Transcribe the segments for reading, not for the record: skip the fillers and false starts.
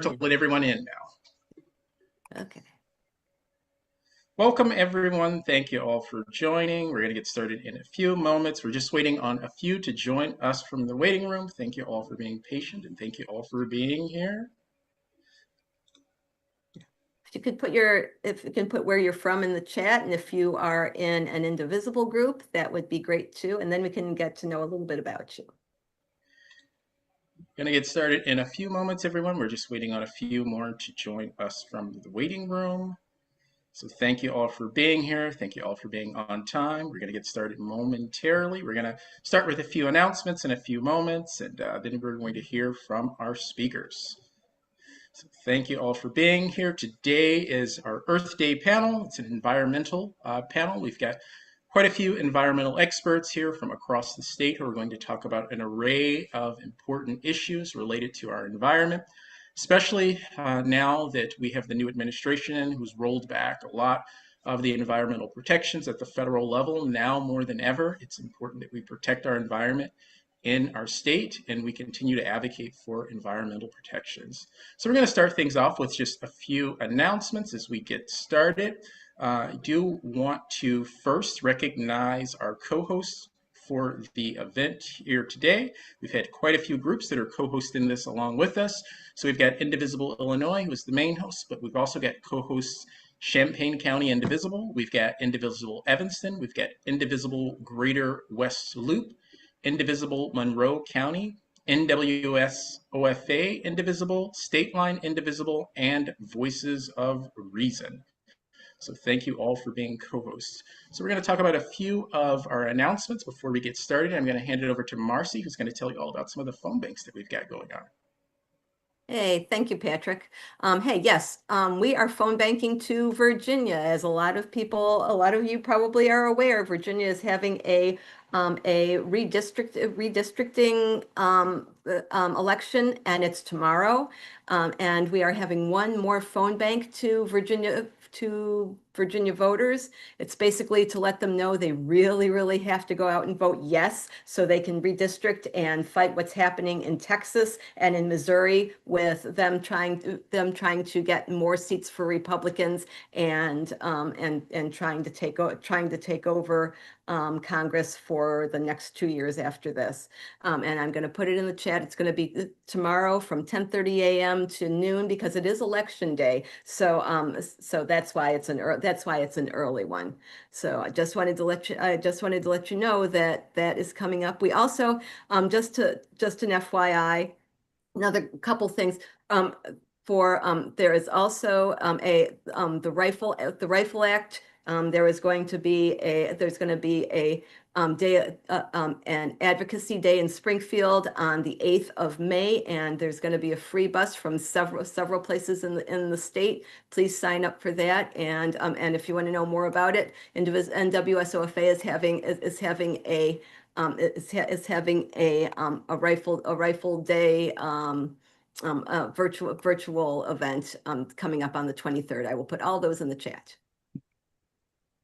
to let everyone in now. Okay. Welcome, everyone. Thank you all for joining. We're going to get started in a few moments. We're just waiting on a few to join us from the waiting room. Thank you all for being patient, and thank you all for being here. If you can put where you're from in the chat, and if you are in an Indivisible group, that would be great too. And then we can get to know a little bit about you. Going to get started in a few moments, everyone. We're just waiting on a few more to join us from the waiting room. So thank you all for being here. Thank you all for being on time. We're going to get started momentarily. We're going to start with a few announcements in a few moments, and then we're going to hear from our speakers. So thank you all for being here. Today is our Earth Day panel. It's an environmental panel. We've got quite a few environmental experts here from across the state who are going to talk about an array of important issues related to our environment, especially now that we have the new administration in who's rolled back a lot of the environmental protections at the federal level. Now more than ever, it's important that we protect our environment in our state, and we continue to advocate for environmental protections. So we're going to start things off with just a few announcements as we get started. I do want to first recognize our co-hosts for the event here today. We've had quite a few groups that are co-hosting this along with us. So we've got Indivisible Illinois, who is the main host, but we've also got co-hosts Champaign County Indivisible. We've got Indivisible Evanston. We've got Indivisible Greater West Loop, Indivisible Monroe County, NWS OFA Indivisible, State Line Indivisible, and Voices of Reason. So thank you all for being co-hosts. So we're going to talk about a few of our announcements before we get started. I'm going to hand it over to Marcy, who's going to tell you all about some of the phone banks that we've got going on. Hey, thank you, Patrick. Hey, yes, we are phone banking to Virginia. As a lot of you probably are aware, Virginia is having a redistricting election, and it's tomorrow. And we are having one more phone bank to Virginia voters. It's basically to let them know they really, really have to go out and vote yes, so they can redistrict and fight what's happening in Texas and in Missouri with them trying to get more seats for Republicans and trying to take over Congress for the next 2 years after this. And I'm going to put it in the chat. It's going to be tomorrow from 10:30 a.m. to noon because it is election day. So that's why it's an early one. So I just wanted to let you know that that is coming up. We also just an FYI, another couple things. There is also the Rifle Act. There's going to be a an advocacy day in Springfield on the 8th of May, and there's going to be a free bus from several places in the state. Please sign up for that. And if you want to know more about it, NWSOFA is having a rifle day virtual event coming up on the 23rd. I will put all those in the chat.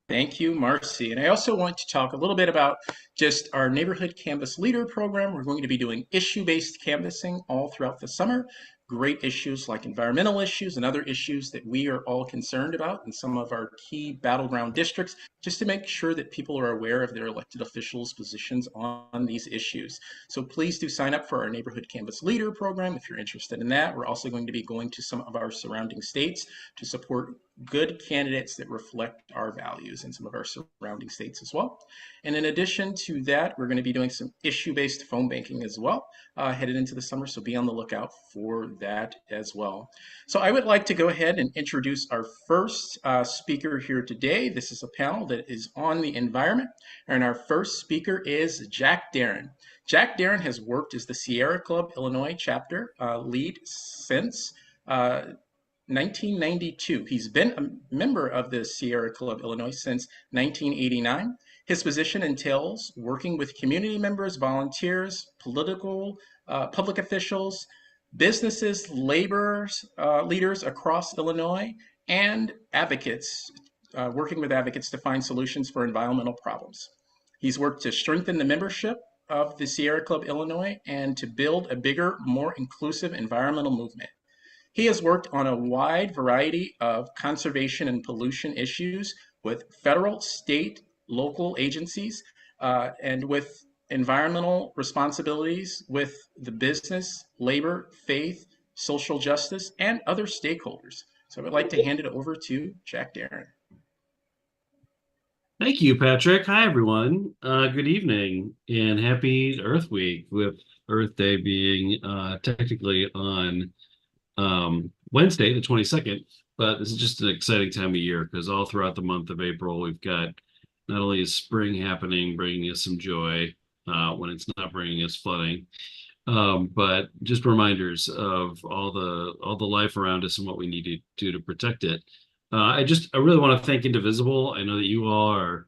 Thank you, Marcy. And I also want to talk a little bit about just our Neighborhood Canvas Leader program. We're going to be doing issue-based canvassing all throughout the summer. Great issues like environmental issues and other issues that we are all concerned about in some of our key battleground districts, just to make sure that people are aware of their elected officials' positions on these issues. So please do sign up for our Neighborhood Canvas Leader program if you're interested in that. We're also going to be going to some of our surrounding states to support good candidates that reflect our values in some of our surrounding states as well. And in addition to that, we're going to be doing some issue-based phone banking as well headed into the summer, so be on the lookout for that as well. So I would like to go ahead and introduce our first speaker here today. This is a panel that is on the environment, and our first speaker is Jack Darren. Jack Darren has worked as the Sierra Club Illinois chapter lead since 1992. He's been a member of the Sierra Club Illinois since 1989. His position entails working with community members, volunteers, public officials, businesses, laborers, leaders across Illinois, and advocates, working with advocates to find solutions for environmental problems. He's worked to strengthen the membership of the Sierra Club Illinois and to build a bigger, more inclusive environmental movement. He has worked on a wide variety of conservation and pollution issues with federal, state, local agencies, and with environmental responsibilities with the business, labor, faith, social justice, and other stakeholders. So I would like to hand it over to Jack Darren. Thank you, Patrick. Hi, everyone. Good evening and happy Earth Week, with Earth Day being technically on Wednesday, the 22nd. But this is just an exciting time of year because all throughout the month of April, we've got not only is spring happening, bringing us some joy when it's not bringing us flooding, but just reminders of all the life around us and what we need to do to protect it. I really want to thank Indivisible. I know that you all are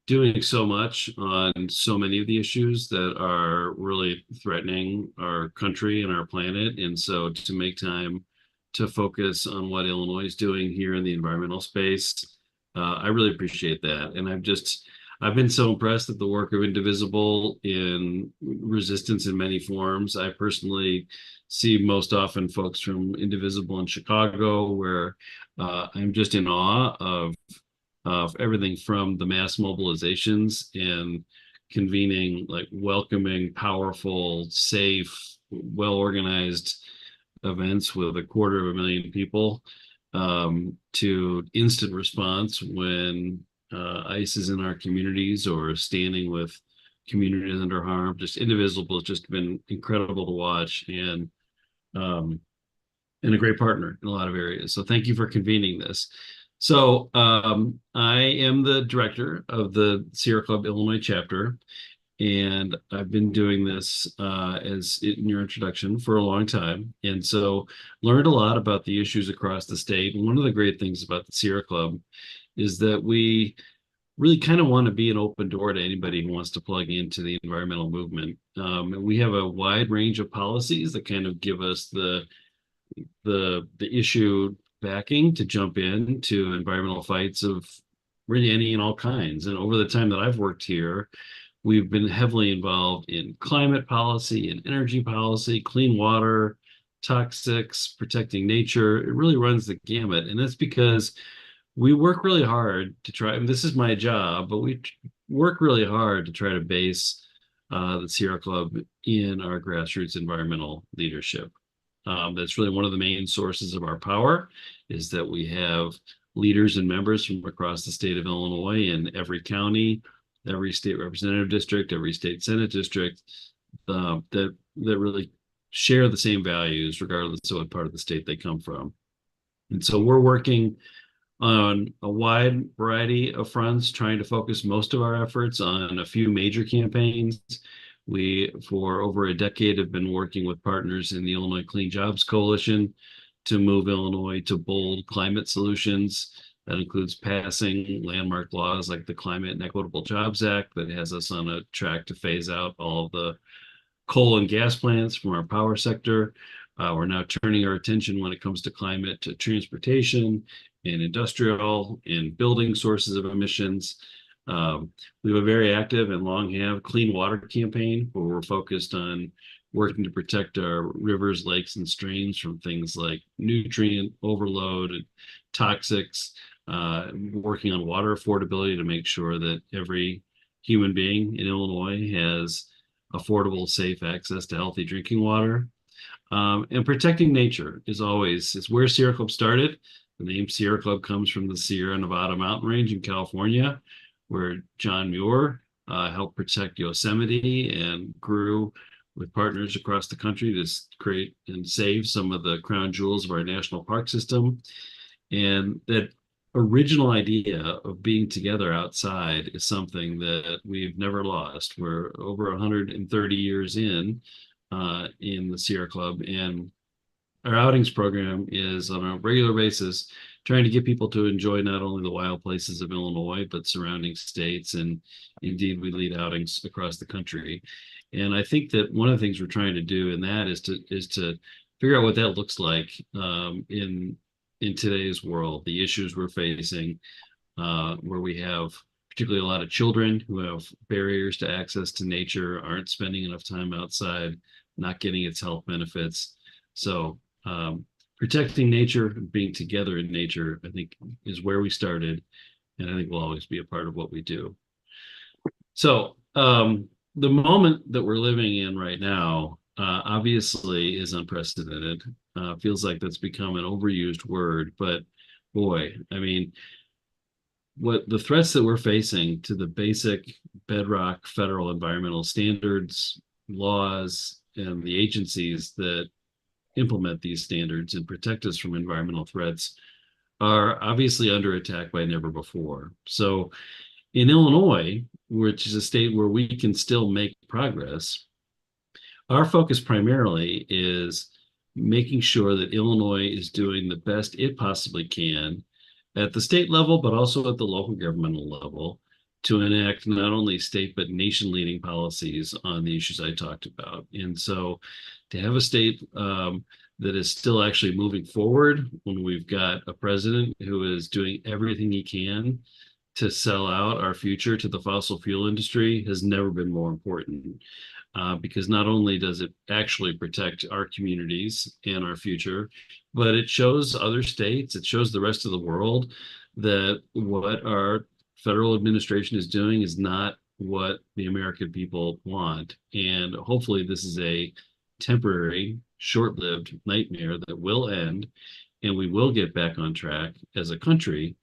doing so much on so many of the issues that are really threatening our country and our planet. And so to make time to focus on what Illinois is doing here in the environmental space, I really appreciate that. And I've been so impressed at the work of Indivisible in resistance in many forms. I personally see most often folks from Indivisible in Chicago, where I'm just in awe of everything from the mass mobilizations and convening like welcoming, powerful, safe, well-organized events with 250,000 people, to instant response when ICE is in our communities or standing with communities under harm. Just Indivisible has just been incredible to watch, and a great partner in a lot of areas. So thank you for convening this. So I am the director of the Sierra Club Illinois chapter, and I've been doing this as in your introduction for a long time. And so learned a lot about the issues across the state. And one of the great things about the Sierra Club is that we really kind of want to be an open door to anybody who wants to plug into the environmental movement. And we have a wide range of policies that kind of give us the issue backing to jump into environmental fights of really any and all kinds. And over the time that I've worked here, we've been heavily involved in climate policy and energy policy, clean water, toxics, protecting nature. It really runs the gamut. And that's because we work really hard to try, and this is my job, but we work really hard to try to base the Sierra Club in our grassroots environmental leadership. That's really one of the main sources of our power, is that we have leaders and members from across the state of Illinois in every county, every state representative district, every state senate district, that really share the same values regardless of what part of the state they come from. And so we're working on a wide variety of fronts, trying to focus most of our efforts on a few major campaigns. We, for over a decade, have been working with partners in the Illinois Clean Jobs Coalition to move Illinois to bold climate solutions. That includes passing landmark laws like the Climate and Equitable Jobs Act that has us on a track to phase out all of the coal and gas plants from our power sector. We're now turning our attention when it comes to climate to transportation and industrial and building sources of emissions. We have a very active and long have clean water campaign where we're focused on working to protect our rivers, lakes, and streams from things like nutrient overload and toxics, working on water affordability to make sure that every human being in Illinois has affordable, safe access to healthy drinking water. And protecting nature is where Sierra Club started. The name Sierra Club comes from the Sierra Nevada mountain range in California, where John Muir helped protect Yosemite and grew with partners across the country to create and save some of the crown jewels of our national park system. And that original idea of being together outside is something that we've never lost. We're over 130 years in the Sierra Club, and our outings program is on a regular basis trying to get people to enjoy not only the wild places of Illinois, but surrounding states. And indeed, we lead outings across the country. And I think that one of the things we're trying to do in that is to figure out what that looks like in today's world, the issues we're facing, where we have particularly a lot of children who have barriers to access to nature, aren't spending enough time outside, not getting its health benefits. So protecting nature, being together in nature, I think is where we started, and I think will always be a part of what we do. So the moment that we're living in right now, obviously is unprecedented. Feels like that's become an overused word, but boy, I mean, what the threats that we're facing to the basic bedrock federal environmental standards, laws, and the agencies that implement these standards and protect us from environmental threats are obviously under attack by never before. So in Illinois, which is a state where we can still make progress, our focus primarily is making sure that Illinois is doing the best it possibly can at the state level, but also at the local governmental level to enact not only state but nation-leading policies on the issues I talked about. And so to have a state that is still actually moving forward when we've got a president who is doing everything he can to sell out our future to the fossil fuel industry has never been more important. Because not only does it actually protect our communities and our future, but it shows other states, it shows the rest of the world that what our federal administration is doing is not what the American people want. And hopefully this is a temporary, short-lived nightmare that will end, and we will get back on track as a country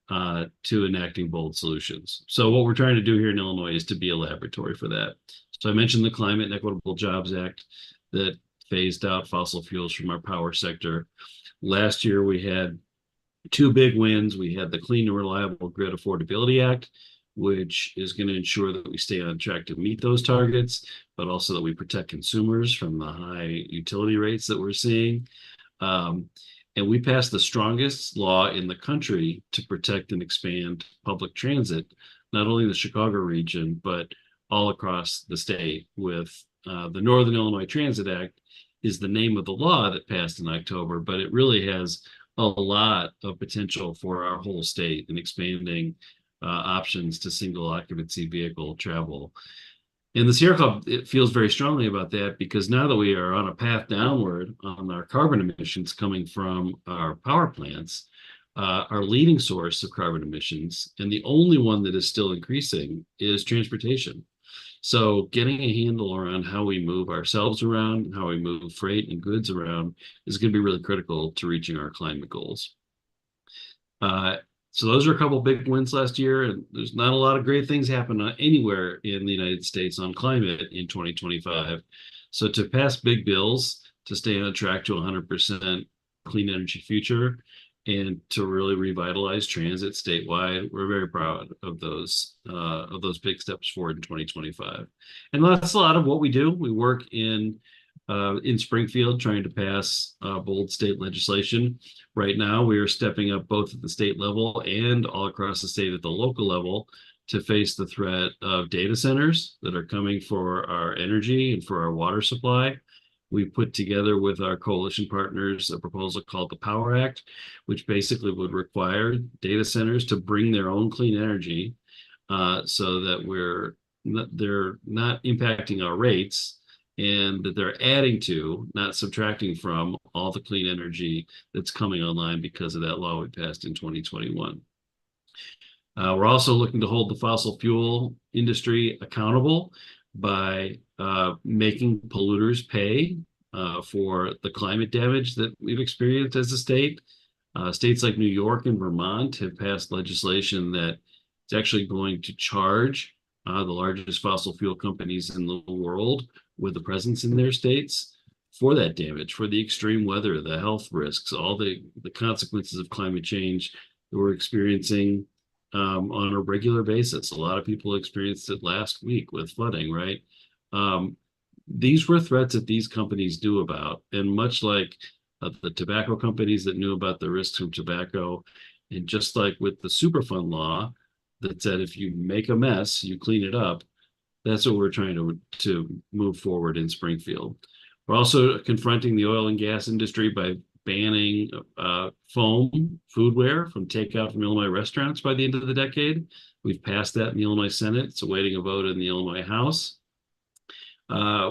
to enacting bold solutions. So what we're trying to do here in Illinois is to be a laboratory for that. So I mentioned the Climate and Equitable Jobs Act that phased out fossil fuels from our power sector. Last year, we had two big wins. We had the Clean and Reliable Grid Affordability Act, which is going to ensure that we stay on track to meet those targets, but also that we protect consumers from the high utility rates that we're seeing. And we passed the strongest law in the country to protect and expand public transit, not only in the Chicago region, but all across the state with the Northern Illinois Transit Act is the name of the law that passed in October, but it really has a lot of potential for our whole state in expanding options to single occupancy vehicle travel. And the Sierra Club, it feels very strongly about that because now that we are on a path downward on our carbon emissions coming from our power plants, our leading source of carbon emissions, and the only one that is still increasing, is transportation. So getting a handle around how we move ourselves around, how we move freight and goods around is going to be really critical to reaching our climate goals. So those are a couple big wins last year, and there's not a lot of great things happen anywhere in the United States on climate in 2025. So to pass big bills, to stay on track to 100% clean energy future, and to really revitalize transit statewide, we're very proud of those big steps forward in 2025. And that's a lot of what we do. We work in Springfield trying to pass bold state legislation. Right now, we are stepping up both at the state level and all across the state at the local level to face the threat of data centers that are coming for our energy and for our water supply. We put together with our coalition partners a proposal called the Power Act, which basically would require data centers to bring their own clean energy so that they're not impacting our rates, and that they're adding to, not subtracting from, all the clean energy that's coming online because of that law we passed in 2021. We're also looking to hold the fossil fuel industry accountable by making polluters pay for the climate damage that we've experienced as a state. States like New York and Vermont have passed legislation that is actually going to charge the largest fossil fuel companies in the world with a presence in their states for that damage, for the extreme weather, the health risks, all the consequences of climate change that we're experiencing on a regular basis. A lot of people experienced it last week with flooding, right? These were threats that these companies knew about. And much like the tobacco companies that knew about the risks from tobacco, and just like with the Superfund law that said if you make a mess, you clean it up, that's what we're trying to move forward in Springfield. We're also confronting the oil and gas industry by banning foam foodware from takeout from Illinois restaurants by the end of the decade. We've passed that in the Illinois Senate. It's awaiting a vote in the Illinois House.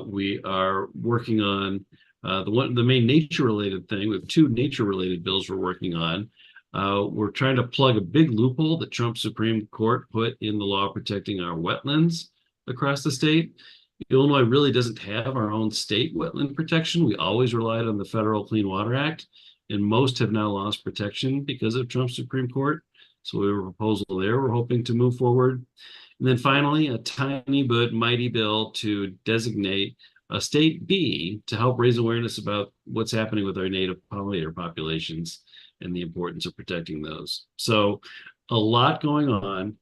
We are working on The main nature-related thing, we have two nature-related bills we're working on. We're trying to plug a big loophole that Trump's Supreme Court put in the law protecting our wetlands across the state. Illinois really doesn't have our own state wetland protection. We always relied on the Federal Clean Water Act, and most have now lost protection because of Trump's Supreme Court. So we have a proposal there we're hoping to move forward. And then finally, a tiny but mighty bill to designate a state B to help raise awareness about what's happening with our native pollinator populations and the importance of protecting those. So a lot going on.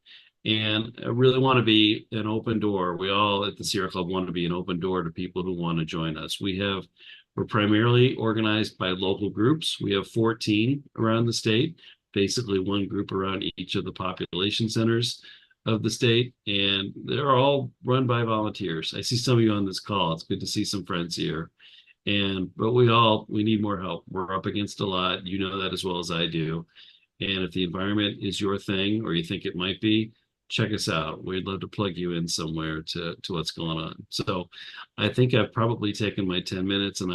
And I really want to be an open door. We all at the Sierra Club want to be an open door to people who want to join us. We're primarily organized by local groups. We have 14 around the state, basically one group around each of the population centers of the state, and they're all run by volunteers. I see some of you on this call. It's good to see some friends here. But we need more help. We're up against a lot. You know that as well as I do. And if the environment is your thing or you think it might be, check us out. We'd love to plug you in somewhere to what's going on. So I think I've probably taken my 10 minutes and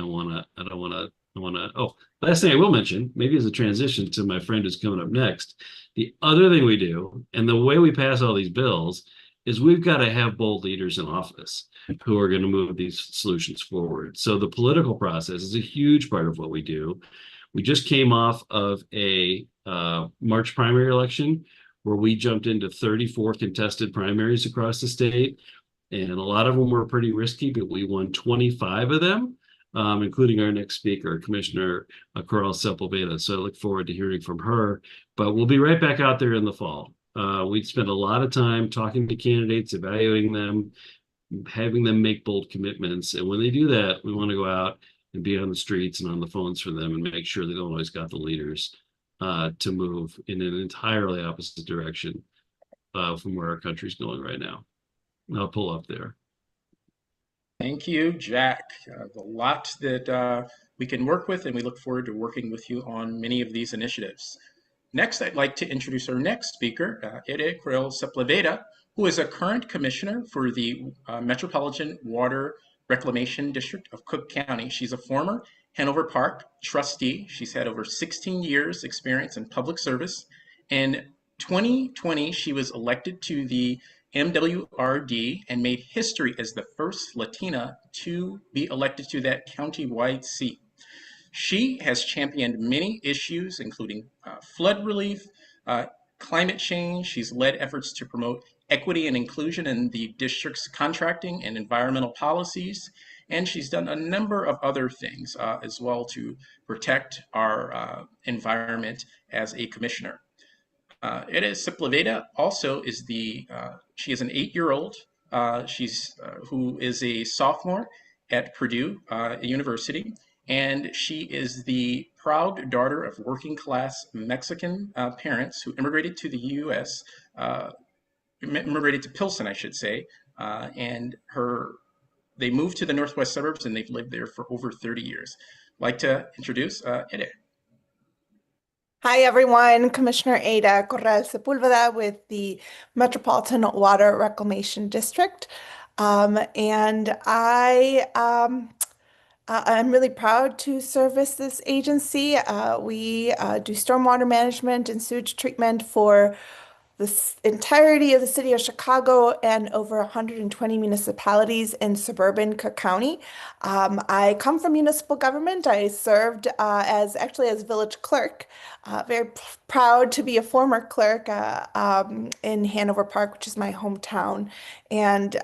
last thing I will mention, maybe as a transition to my friend who's coming up next, the other thing we do, and the way we pass all these bills, is we've got to have bold leaders in office who are going to move these solutions forward. So the political process is a huge part of what we do. We just came off of a March primary election where we jumped into 34 contested primaries across the state. And a lot of them were pretty risky, but we won 25 of them, including our next speaker, Commissioner Coral Sepulveda. So I look forward to hearing from her. But we'll be right back out there in the fall. We spent a lot of time talking to candidates, evaluating them, having them make bold commitments. And when they do that, we want to go out and be on the streets and on the phones for them and make sure they don't always got the leaders to move in an entirely opposite direction from where our country's going right now. I'll pull up there. Thank you, Jack. A lot that we can work with, and we look forward to working with you on many of these initiatives. Next, I'd like to introduce our next speaker, Coral Sepulveda, who is a current commissioner for the Metropolitan Water Reclamation District of Cook County. She's a former Hanover Park trustee. She's had over 16 years experience in public service. In 2020, she was elected to the MWRD and made history as the first Latina to be elected to that county-wide seat. She has championed many issues, including flood relief, climate change. She's led efforts to promote equity and inclusion in the district's contracting and environmental policies. And she's done a number of other things as well to protect our environment as a commissioner. Ere Sepulveda also is she is an 8-year-old who is a sophomore at Purdue University. And she is the proud daughter of working class Mexican parents who immigrated to the U.S., immigrated to Pilsen, I should say, and they moved to the northwest suburbs and they've lived there for over 30 years. I'd like to introduce Ere. Hi, everyone. Commissioner Ada Corral Sepulveda with the Metropolitan Water Reclamation District. I'm really proud to service this agency. We do stormwater management and sewage treatment for the entirety of the city of Chicago and over 120 municipalities in suburban Cook County. I come from municipal government. I served as village clerk. Very proud to be a former clerk in Hanover Park, which is my hometown. And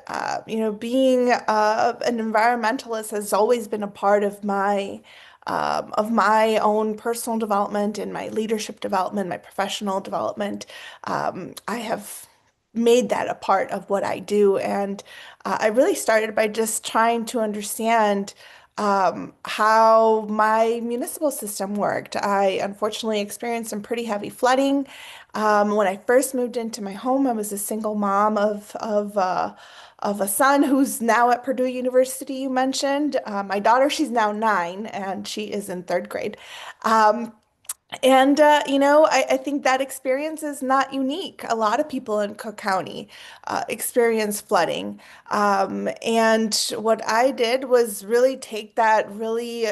being an environmentalist has always been a part of my own personal development and my leadership development, my professional development. I have made that a part of what I do. And I really started by just trying to understand how my municipal system worked. I unfortunately experienced some pretty heavy flooding. When I first moved into my home, I was a single mom of a son who's now at Purdue University, you mentioned. My daughter, she's now 9 and she is in 3rd grade. And, I think that experience is not unique. A lot of people in Cook County experience flooding. And what I did was really take that really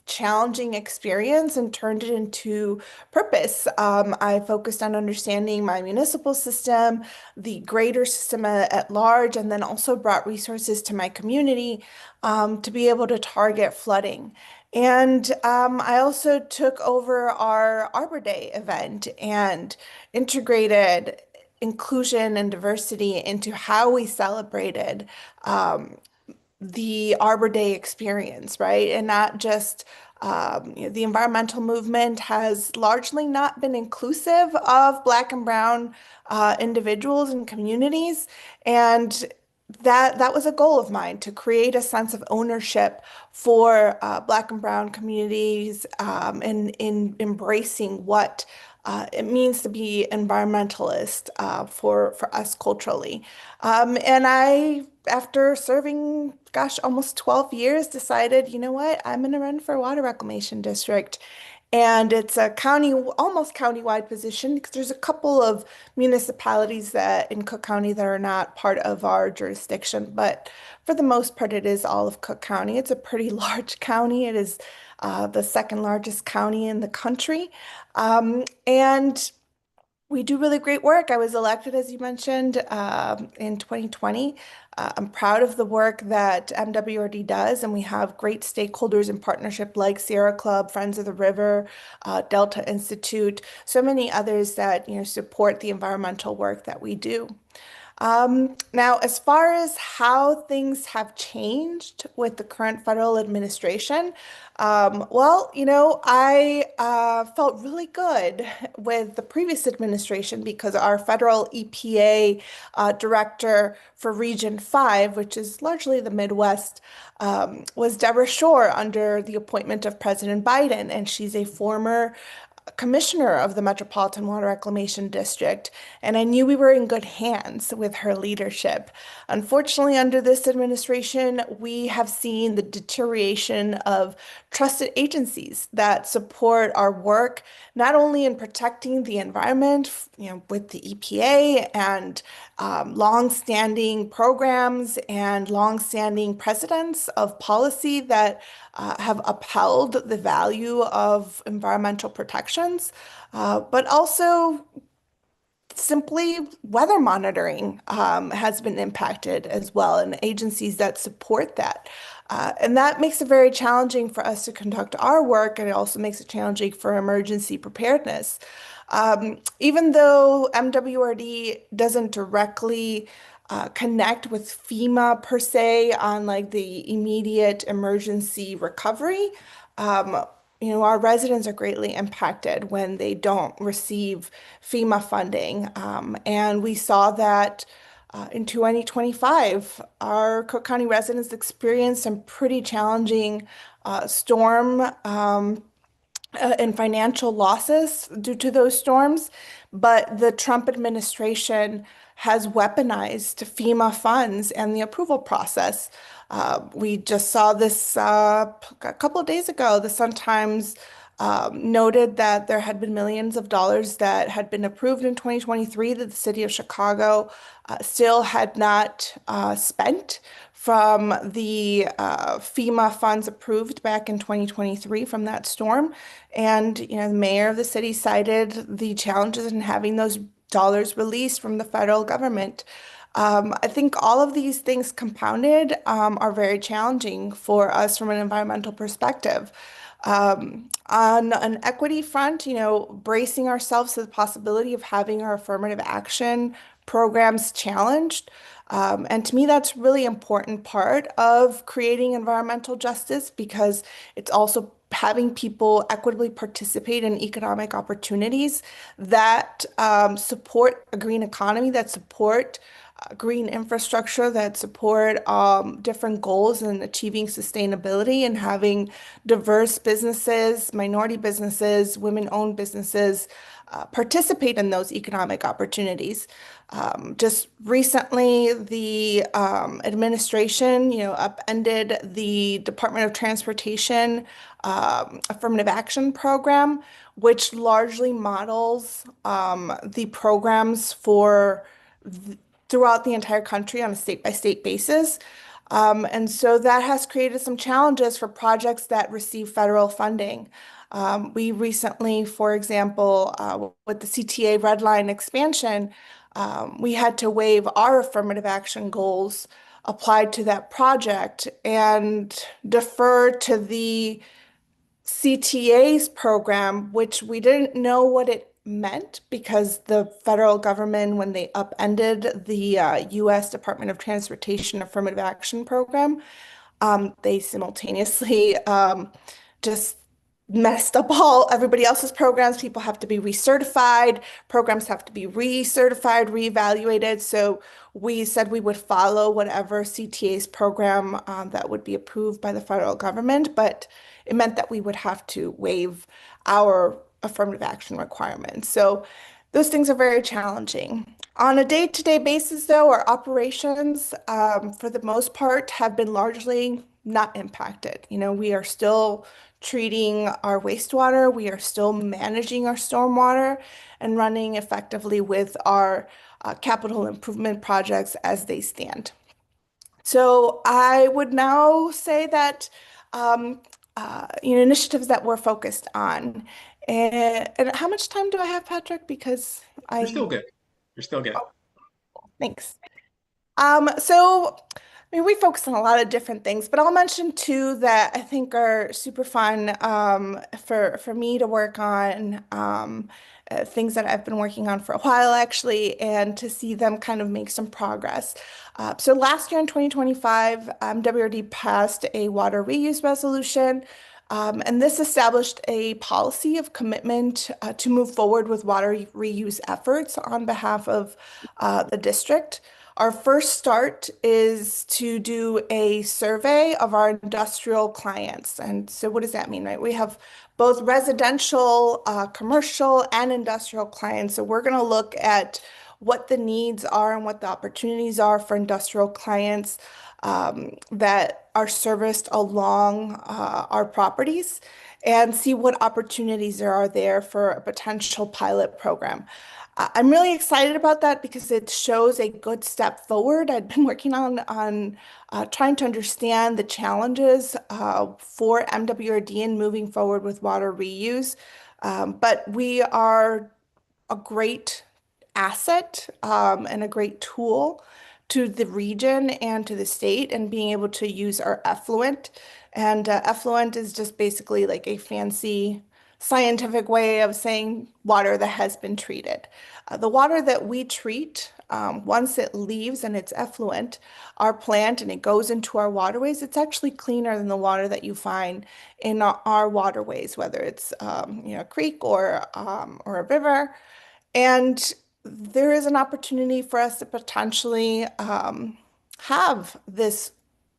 challenging experience and turned it into purpose. I focused on understanding my municipal system, the greater system at large, and then also brought resources to my community to be able to target flooding. And I also took over our Arbor Day event and integrated inclusion and diversity into how we celebrated um, the Arbor Day experience, right? And not just the environmental movement has largely not been inclusive of Black and Brown individuals and communities. And that was a goal of mine to create a sense of ownership for Black and Brown communities in embracing what it means to be environmentalist for us culturally. And I, after serving, gosh, almost 12 years, decided, you know what, I'm going to run for water reclamation district. And it's a county, almost county-wide position because there's a couple of municipalities that in Cook County that are not part of our jurisdiction. But for the most part, it is all of Cook County. It's a pretty large county. It is the second largest county in the country. And we do really great work. I was elected, as you mentioned, in 2020. I'm proud of the work that MWRD does, and we have great stakeholders in partnership like Sierra Club, Friends of the River, Delta Institute, so many others that support the environmental work that we do. Now, as far as how things have changed with the current federal administration, I felt really good with the previous administration because our federal EPA director for Region 5, which is largely the Midwest, was Deborah Shore under the appointment of President Biden, and she's a former commissioner of the Metropolitan Water Reclamation District, and I knew we were in good hands with her leadership. Unfortunately, under this administration, we have seen the deterioration of trusted agencies that support our work, not only in protecting the environment, with the EPA and long-standing programs and long-standing precedents of policy that have upheld the value of environmental protections, but also simply weather monitoring has been impacted as well, and agencies that support that. And that makes it very challenging for us to conduct our work, and it also makes it challenging for emergency preparedness. Even though MWRD doesn't directly connect with FEMA per se on like the immediate emergency recovery, um, our residents are greatly impacted when they don't receive FEMA funding. And we saw that in 2025, our Cook County residents experienced some pretty challenging storm and financial losses due to those storms. But the Trump administration has weaponized FEMA funds and the approval process. We just saw this a couple of days ago. The Sun-Times noted that there had been millions of dollars that had been approved in 2023 that the city of Chicago still had not spent from the FEMA funds approved back in 2023 from that storm. And, the mayor of the city cited the challenges in having those dollars released from the federal government. I think all of these things compounded are very challenging for us from an environmental perspective. On an equity front, bracing ourselves to the possibility of having our affirmative action programs challenged. And to me, that's really important part of creating environmental justice because it's also having people equitably participate in economic opportunities that support a green economy, that support green infrastructure that support different goals in achieving sustainability and having diverse businesses, minority businesses, women-owned businesses participate in those economic opportunities. Just recently, the administration, upended the Department of Transportation affirmative action program, which largely models the programs for throughout the entire country on a state-by-state basis. And so that has created some challenges for projects that receive federal funding. We recently, for example, with the CTA Red Line expansion, we had to waive our affirmative action goals applied to that project and defer to the CTA's program, which we didn't know what it meant because the federal government, when they upended the U.S. Department of Transportation Affirmative Action Program, they simultaneously just messed up everybody else's programs. People have to be recertified, programs have to be recertified, reevaluated. So we said we would follow whatever CTA's program that would be approved by the federal government, but it meant that we would have to waive our affirmative action requirements. So those things are very challenging. On a day-to-day basis, though, our operations, for the most part, have been largely not impacted. We are still treating our wastewater, we are still managing our stormwater, and running effectively with our capital improvement projects as they stand. So I would now say that initiatives that we're focused on. And how much time do I have, Patrick? Because You're still good. You're still good. Thanks. So I mean, we focus on a lot of different things, but I'll mention two that I think are super fun for me to work on, things that I've been working on for a while actually, and to see them kind of make some progress. So last year in 2025, WRD passed a water reuse resolution. And this established a policy of commitment to move forward with water reuse efforts on behalf of the district. Our first start is to do a survey of our industrial clients. And so what does that mean, right? We have both residential, commercial, and industrial clients. So we're going to look at what the needs are and what the opportunities are for industrial clients that are serviced along our properties and see what opportunities there are there for a potential pilot program. I'm really excited about that because it shows a good step forward. I'd been working on trying to understand the challenges for MWRD in moving forward with water reuse, but we are a great asset and a great tool to the region and to the state and being able to use our effluent. And effluent is just basically like a fancy scientific way of saying water that has been treated. The water that we treat, once it leaves and it's effluent, our plant and it goes into our waterways, it's actually cleaner than the water that you find in our waterways, whether it's a creek or a river. And there is an opportunity for us to potentially have this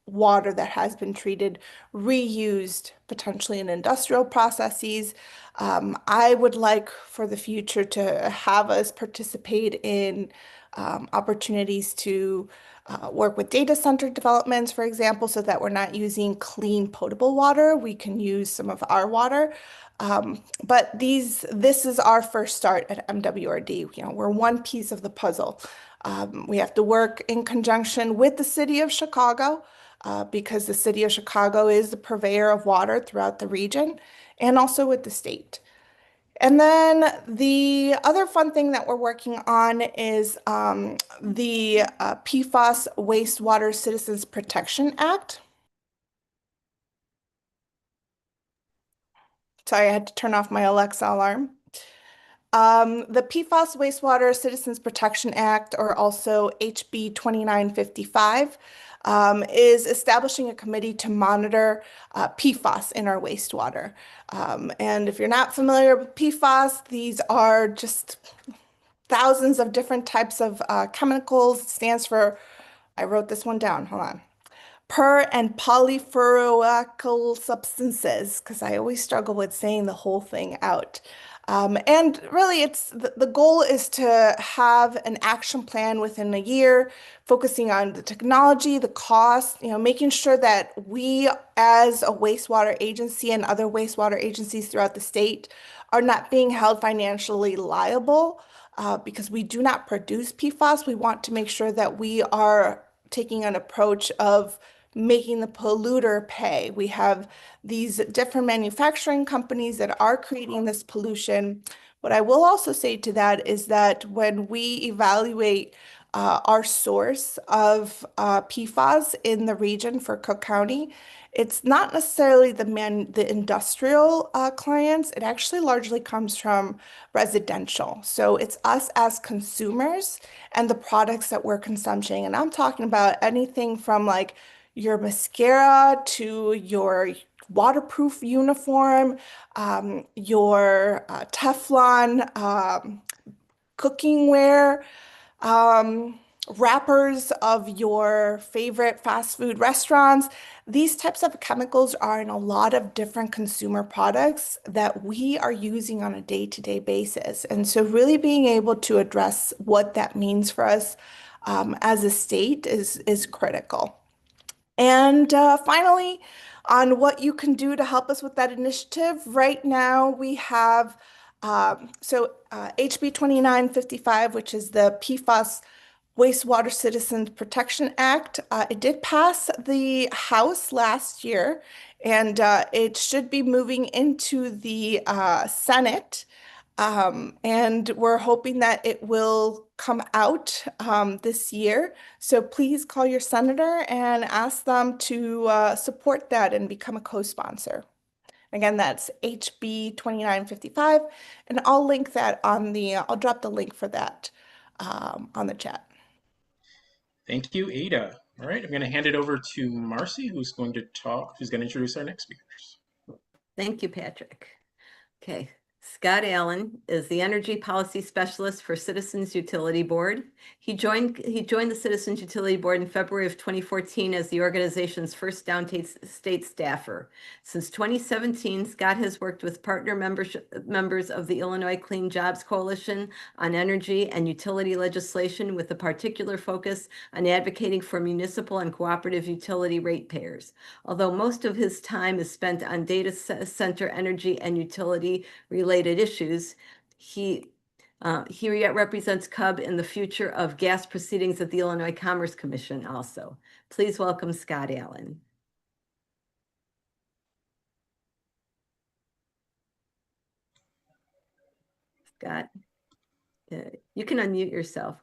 water that has been treated reused, potentially in industrial processes. I would like for the future to have us participate in opportunities to work with data center developments, for example, so that we're not using clean potable water. We can use some of our water. But this is our first start at MWRD. We're one piece of the puzzle. We have to work in conjunction with the city of Chicago because the city of Chicago is the purveyor of water throughout the region, and also with the state. And then the other fun thing that we're working on is the PFAS Wastewater Citizens Protection Act. Sorry, I had to turn off my Alexa alarm. The PFAS Wastewater Citizens Protection Act, or also HB 2955, is establishing a committee to monitor PFAS in our wastewater. And if you're not familiar with PFAS, these are just thousands of different types of chemicals. It stands for, I wrote this one down, hold on. Per and polyfluoroalkyl substances, because I always struggle with saying the whole thing out. And really, it's the goal is to have an action plan within a year, focusing on the technology, the cost, making sure that we, as a wastewater agency and other wastewater agencies throughout the state, are not being held financially liable because we do not produce PFAS. We want to make sure that we are taking an approach of making the polluter pay. We have these different manufacturing companies that are creating this pollution. What I will also say to that is that when we evaluate our source of PFAS in the region for Cook County, it's not necessarily the industrial clients. It actually largely comes from residential. So it's us as consumers and the products that we're consuming. And I'm talking about anything from like your mascara to your waterproof uniform, your Teflon cooking wear, wrappers of your favorite fast food restaurants. These types of chemicals are in a lot of different consumer products that we are using on a day-to-day basis. And so really being able to address what that means for us as a state is critical. And finally, on what you can do to help us with that initiative, right now we have HB 2955, which is the PFAS Wastewater Citizens Protection Act. It did pass the House last year, and it should be moving into the Senate. And we're hoping that it will come out this year. So please call your senator and ask them to support that and become a co-sponsor. Again, that's HB 2955, and I'll link that I'll drop the link for that on the chat. Thank you, Ada. All right, I'm going to hand it over to Marcy, who's going to introduce our next speakers. Thank you, Patrick. Okay. Scott Allen is the Energy Policy Specialist for Citizens Utility Board. He joined the Citizens Utility Board in February of 2014 as the organization's first downstate staffer. Since 2017, Scott has worked with partner members of the Illinois Clean Jobs Coalition on energy and utility legislation with a particular focus on advocating for municipal and cooperative utility ratepayers. Although most of his time is spent on data center energy and utility related issues, he represents CUB in the future of gas proceedings at the Illinois Commerce Commission also. Please welcome Scott Allen. Scott, you can unmute yourself.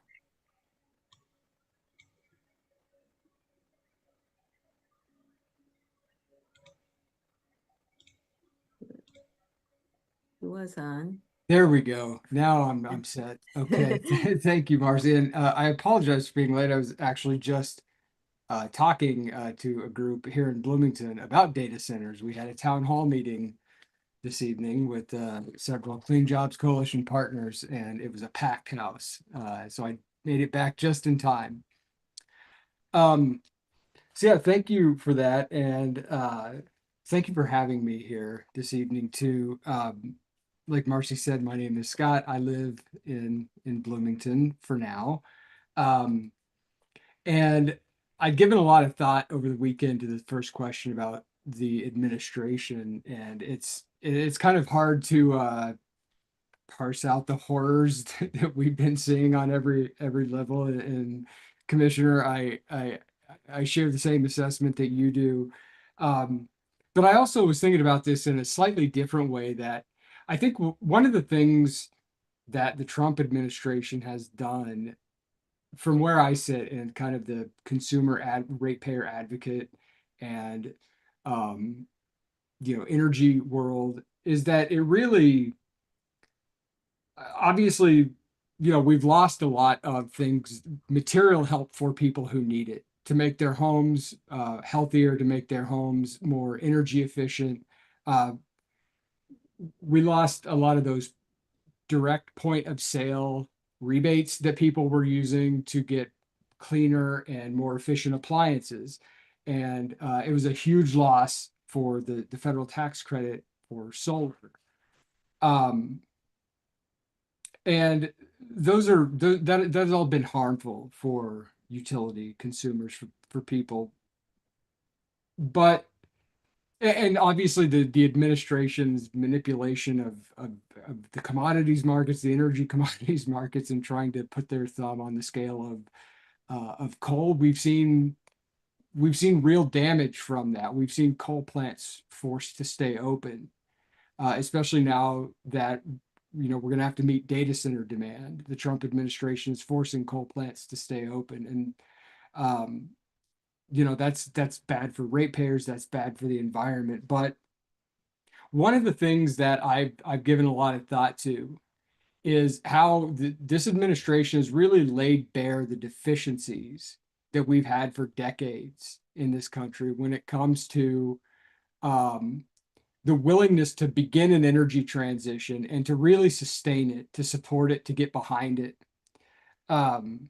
Who was on? There we go. Now I'm set. Okay. Thank you, Marcy. And I apologize for being late. I was actually just talking to a group here in Bloomington about data centers. We had a town hall meeting this evening with several Clean Jobs Coalition partners, and it was a packed house. So I made it back just in time. So yeah, thank you for that. And thank you for having me here this evening too. Like Marcy said, my name is Scott. I live in Bloomington for now. And I'd given a lot of thought over the weekend to the first question about the administration, and it's kind of hard to parse out the horrors that we've been seeing on every level. And Commissioner, I share the same assessment that you do. But I also was thinking about this in a slightly different way, that I think one of the things that the Trump administration has done, from where I sit in kind of the consumer ratepayer advocate and energy world, is that it really, obviously, we've lost a lot of things, material help for people who need it to make their homes healthier, to make their homes more energy efficient. We lost a lot of those direct point of sale rebates that people were using to get cleaner and more efficient appliances. And it was a huge loss for the federal tax credit for solar. Um, and that has all been harmful for utility consumers, for people. But and obviously the administration's manipulation of the commodities markets, the energy commodities markets, and trying to put their thumb on the scale of coal. We've seen real damage from that. We've seen coal plants forced to stay open, especially now that we're going to have to meet data center demand. The Trump administration is forcing coal plants to stay open, and that's bad for ratepayers. That's bad for the environment. But one of the things that I've given a lot of thought to is how this administration has really laid bare the deficiencies that we've had for decades in this country when it comes to um, the willingness to begin an energy transition and to really sustain it, to support it, to get behind it. Um,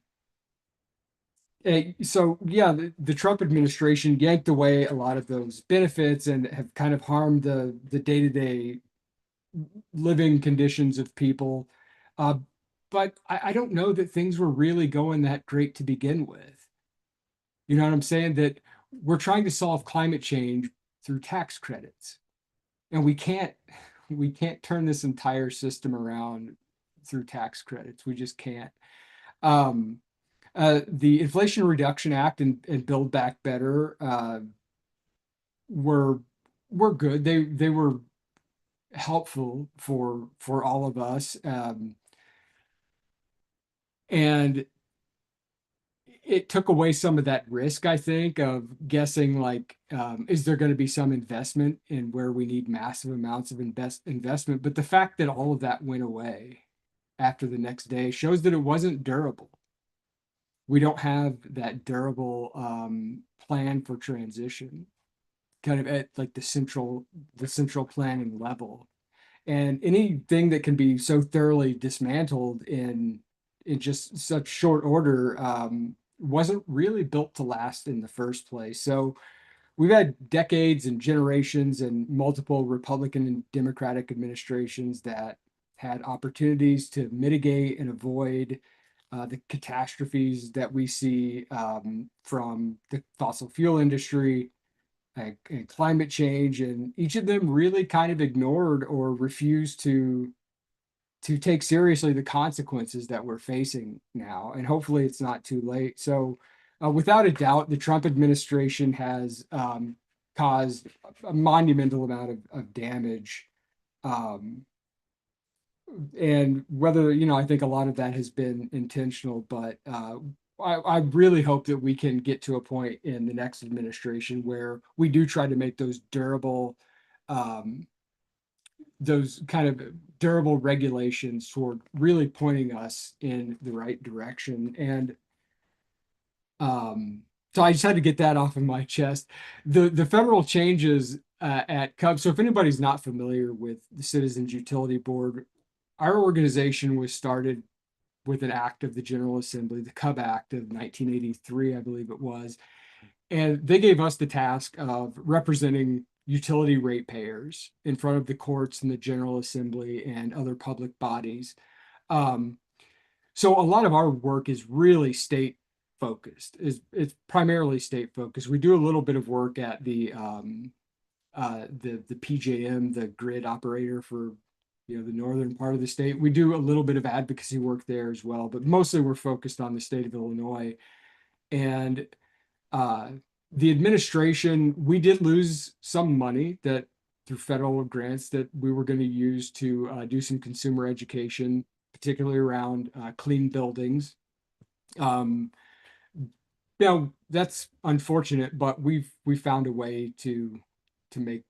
so yeah, the Trump administration yanked away a lot of those benefits and have kind of harmed the day-to-day living conditions of people. Uh, but I don't know that things were really going that great to begin with. You know what I'm saying? That we're trying to solve climate change through tax credits, and we can't turn this entire system around through tax credits. We just can't. Um, the Inflation Reduction Act and Build Back Better were good. They were helpful for all of us, and it took away some of that risk, I think, of guessing like, is there going to be some investment in where we need massive amounts of investment? But the fact that all of that went away after the next day shows that it wasn't durable. We don't have that durable plan for transition, kind of at like the central planning level. And anything that can be so thoroughly dismantled in just such short order wasn't really built to last in the first place. So we've had decades and generations and multiple Republican and Democratic administrations that had opportunities to mitigate and avoid the catastrophes that we see from the fossil fuel industry and climate change, and each of them really kind of ignored or refused to take seriously the consequences that we're facing now. And hopefully it's not too late. So without a doubt, the Trump administration has caused a monumental amount of damage. And whether, I think a lot of that has been intentional, but I really hope that we can get to a point in the next administration where we do try to make those kind of durable regulations toward really pointing us in the right direction. And so I just had to get that off of my chest. The federal changes at Cub. So if anybody's not familiar with the Citizens Utility Board, our organization was started with an act of the General Assembly, the Cub Act of 1983, I believe it was. And they gave us the task of representing utility ratepayers in front of the courts and the General Assembly and other public bodies. So a lot of our work is really state focused. It's primarily state focused. We do a little bit of work at the PJM, the grid operator for the northern part of the state. We do a little bit of advocacy work there as well, but mostly we're focused on the state of Illinois. And the administration, we did lose some money that through federal grants that we were going to use to do some consumer education, particularly around clean buildings. That's unfortunate, but we found a way to make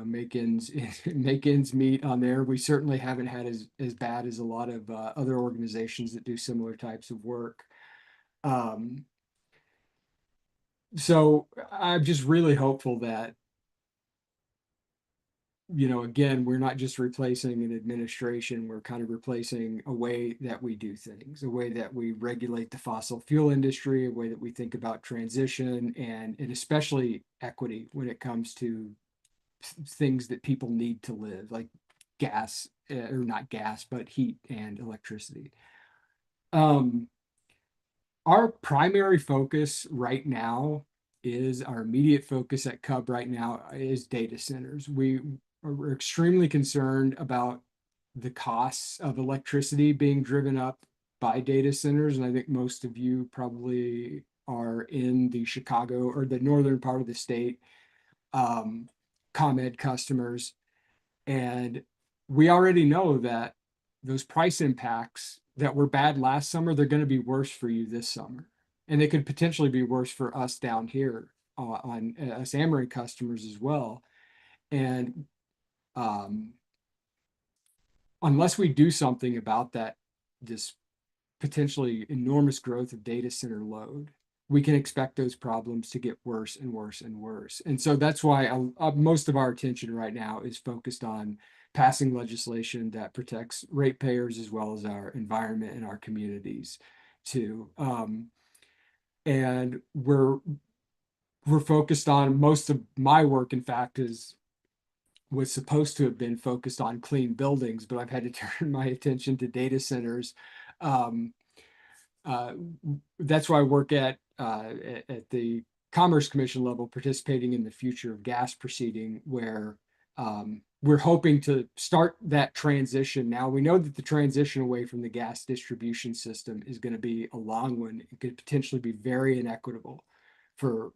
make ends meet on there. We certainly haven't had as bad as a lot of other organizations that do similar types of work. So I'm just really hopeful that again, we're not just replacing an administration, we're kind of replacing a way that we do things, a way that we regulate the fossil fuel industry, a way that we think about transition, and especially equity when it comes to things that people need to live, like gas, or not gas, but heat and electricity. Our primary focus right now is our immediate focus at Cub right now is data centers. We're extremely concerned about the costs of electricity being driven up by data centers. And I think most of you probably are in the Chicago or the northern part of the state, ComEd customers. And we already know that those price impacts that were bad last summer, they're going to be worse for you this summer. And they could potentially be worse for us down here on us Ameren customers as well. And unless we do something about that, this potentially enormous growth of data center load, we can expect those problems to get worse and worse and worse. And so that's why most of our attention right now is focused on passing legislation that protects ratepayers as well as our environment and our communities too. And we're focused on, most of my work, in fact, was supposed to have been focused on clean buildings, but I've had to turn my attention to data centers. That's why I work at the Commerce Commission level, participating in the Future of Gas proceeding, where we're hoping to start that transition now. We know that the transition away from the gas distribution system is going to be a long one. It could potentially be very inequitable for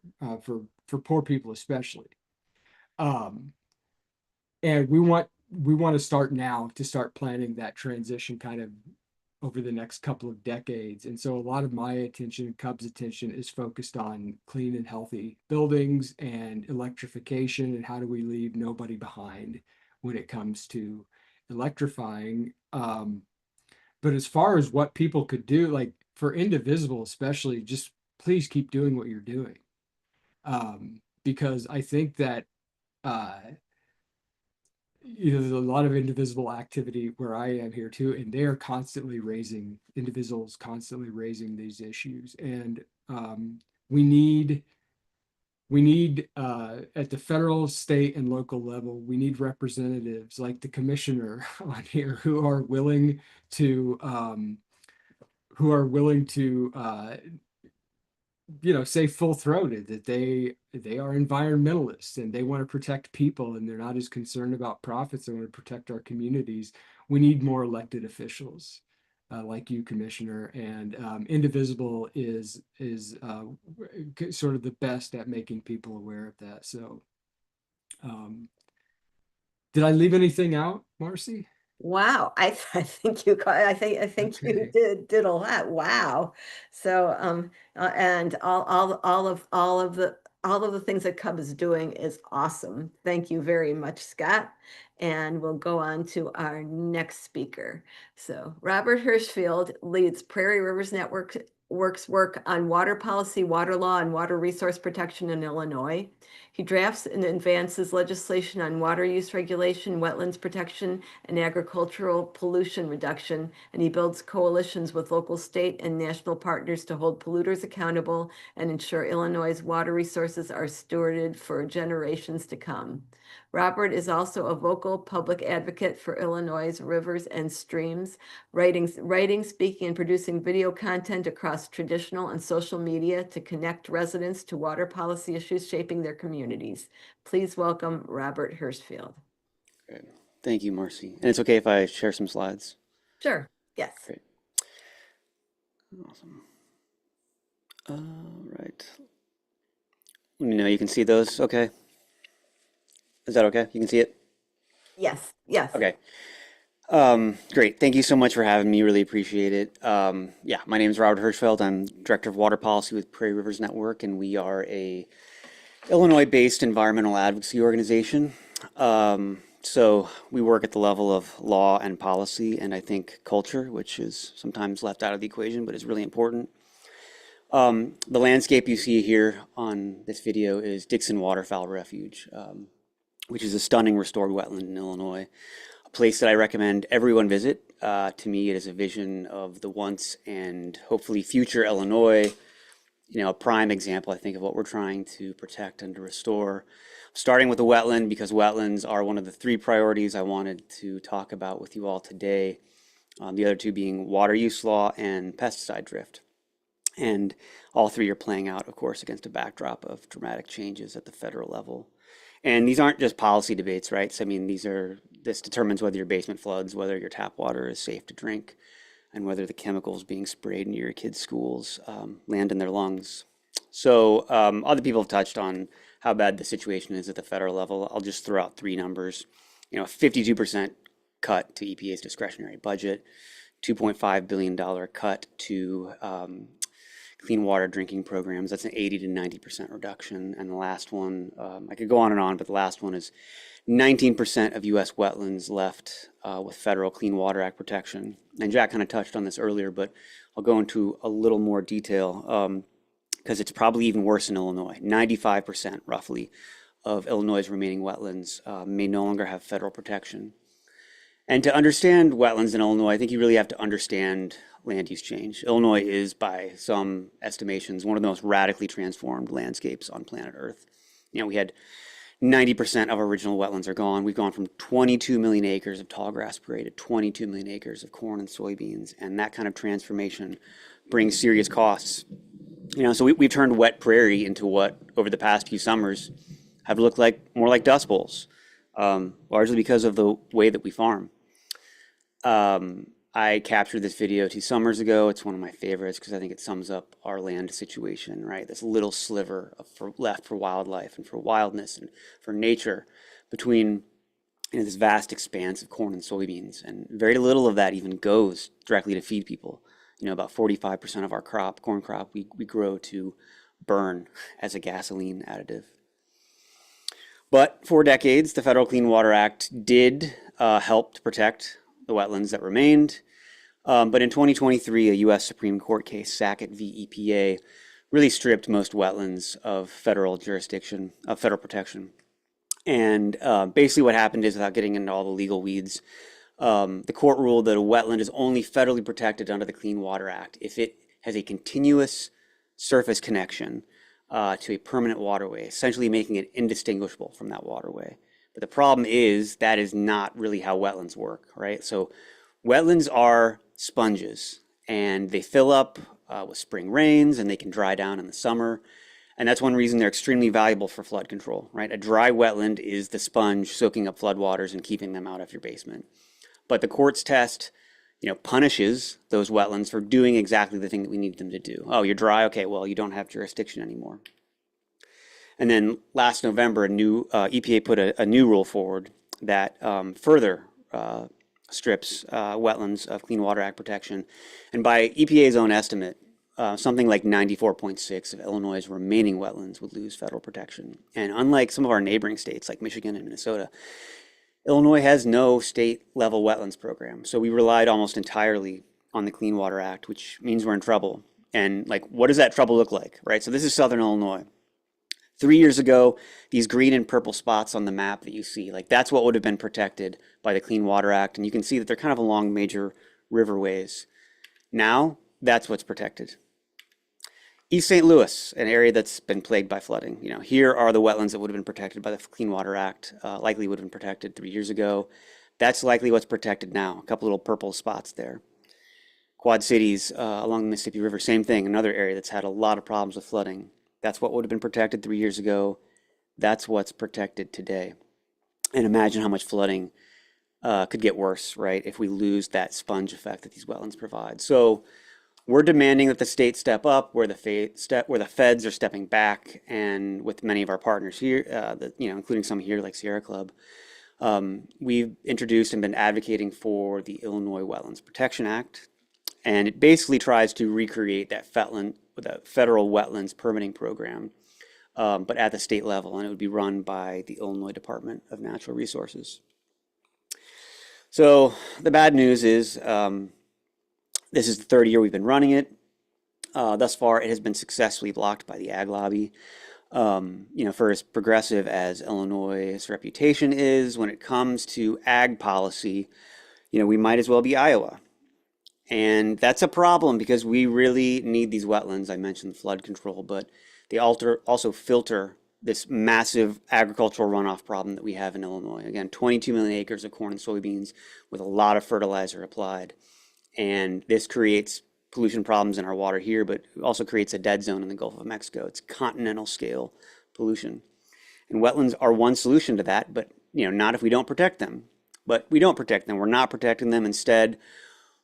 poor people, especially. And we want to start now, to start planning that transition kind of over the next couple of decades. And so a lot of my attention, Cub's attention, is focused on clean and healthy buildings and electrification, and how do we leave nobody behind when it comes to electrifying. But as far as what people could do, like for Indivisible especially, just please keep doing what you're doing. Because I think that there's a lot of Indivisible activity where I am here too, and they are constantly raising, Indivisible's constantly raising these issues. And we need at the federal, state, and local level, we need representatives like the commissioner on here who are willing to say full-throated that they are environmentalists and they want to protect people, and they're not as concerned about profits. They want to protect our communities. We need more elected officials like you, Commissioner, and Indivisible is sort of the best at making people aware of that. So did I leave anything out, Marcy? Wow, I think you Okay. you did a lot. Wow. So and all of the things that Cub is doing is awesome. Thank you very much, Scott. And we'll go on to our next speaker. So Robert Hirschfield leads Prairie Rivers Network work on water policy, water law, and water resource protection in Illinois. He drafts and advances legislation on water use regulation, wetlands protection, and agricultural pollution reduction, and he builds coalitions with local, state, and national partners to hold polluters accountable and ensure Illinois' water resources are stewarded for generations to come. Robert is also a vocal public advocate for Illinois' rivers and streams, writing, speaking, and producing video content across traditional and social media to connect residents to water policy issues shaping their communities. Please welcome Robert Hirschfield. Great. Thank you, Marcy. And it's okay if I share some slides? Sure. Yes. Great. Awesome. All right. Let me know you can see those. Okay. Is that okay? You can see it? Yes. Yes. Okay. Great. Thank you so much for having me. Really appreciate it. Yeah, my name is Robert Hirschfeld. I'm Director of Water Policy with Prairie Rivers Network, and we are a Illinois-based environmental advocacy organization. So we work at the level of law and policy, and I think culture, which is sometimes left out of the equation, but is really important. The landscape you see here on this video is Dixon Waterfowl Refuge. which is a stunning restored wetland in Illinois, a place that I recommend everyone visit. To me, it is a vision of the once and hopefully future Illinois, a prime example, I think, of what we're trying to protect and to restore. Starting with the wetland, because wetlands are one of the 3 priorities I wanted to talk about with you all today. The other 2 being water use law and pesticide drift. And all 3 are playing out, of course, against a backdrop of dramatic changes at the federal level. And these aren't just policy debates, right? So, I mean, this determines whether your basement floods, whether your tap water is safe to drink, and whether the chemicals being sprayed near your kids' schools land in their lungs. So other people have touched on how bad the situation is at the federal level. I'll just throw out 3 numbers. 52% cut to EPA's discretionary budget, $2.5 billion cut to clean water drinking programs. That's an 80 to 90% reduction. And the last one, I could go on, but the last one is 19% of U.S. wetlands left with federal Clean Water Act protection. And Jack kind of touched on this earlier, but I'll go into a little more detail because it's probably even worse in Illinois. 95% roughly of Illinois' remaining wetlands may no longer have federal protection. And to understand wetlands in Illinois, I think you really have to understand land use change. Illinois is, by some estimations, one of the most radically transformed landscapes on planet Earth. We had 90% of our original wetlands are gone. We've gone from 22 million acres of tall grass prairie to 22 million acres of corn and soybeans. And that kind of transformation brings serious costs. So we've turned wet prairie into what, over the past few summers, have looked more like dust bowls, largely because of the way that we farm. I captured this video 2 summers ago. It's one of my favorites because I think it sums up our land situation, right? This little sliver left for wildlife and for wildness and for nature between this vast expanse of corn and soybeans. And very little of that even goes directly to feed people. About 45% of our corn crop, we grow to burn as a gasoline additive. But for decades, the Federal Clean Water Act did help to protect the wetlands that remained. But in 2023, a U.S. Supreme Court case, Sackett v. EPA, really stripped most wetlands of federal jurisdiction, of federal protection. And basically what happened is, without getting into all the legal weeds, the court ruled that a wetland is only federally protected under the Clean Water Act if it has a continuous surface connection to a permanent waterway, essentially making it indistinguishable from that waterway. But the problem is that is not really how wetlands work, right? So wetlands are sponges, and they fill up with spring rains, and they can dry down in the summer. And that's one reason they're extremely valuable for flood control, right? A dry wetland is the sponge soaking up floodwaters and keeping them out of your basement. But the court's test, punishes those wetlands for doing exactly the thing that we need them to do. Oh, you're dry? Okay, well, you don't have jurisdiction anymore. And then last November, a new EPA put a new rule forward that further strips wetlands of Clean Water Act protection. And by EPA's own estimate, something like 94.6 of Illinois' remaining wetlands would lose federal protection. And unlike some of our neighboring states like Michigan and Minnesota, Illinois has no state-level wetlands program. So we relied almost entirely on the Clean Water Act, which means we're in trouble. And what does that trouble look like, right? So this is Southern Illinois. 3 years ago, these green and purple spots on the map that you see, that's what would have been protected by the Clean Water Act. And you can see that they're kind of along major riverways. Now, that's what's protected. East St. Louis, an area that's been plagued by flooding. Here are the wetlands that would have been protected by the Clean Water Act, likely would have been protected 3 years ago. That's likely what's protected now, a couple little purple spots there. Quad Cities along the Mississippi River, same thing, another area that's had a lot of problems with flooding. That's what would have been protected 3 years ago. That's what's protected today. And imagine how much flooding could get worse, right, if we lose that sponge effect that these wetlands provide. So we're demanding that the state step up where the feds are stepping back, and with many of our partners here, including some here like Sierra Club, we've introduced and been advocating for the Illinois Wetlands Protection Act. And it basically tries to recreate that federal wetlands permitting program, but at the state level, and it would be run by the Illinois Department of Natural Resources. So the bad news is this is the 3rd year we've been running it. Thus far, it has been successfully blocked by the ag lobby. For as progressive as Illinois' reputation is when it comes to ag policy, we might as well be Iowa. And that's a problem because we really need these wetlands. I mentioned flood control, but they also filter this massive agricultural runoff problem that we have in Illinois. Again, 22 million acres of corn and soybeans with a lot of fertilizer applied. And this creates pollution problems in our water here, but also creates a dead zone in the Gulf of Mexico. It's continental scale pollution. And wetlands are one solution to that, but not if we don't protect them. But we don't protect them. We're not protecting them. Instead,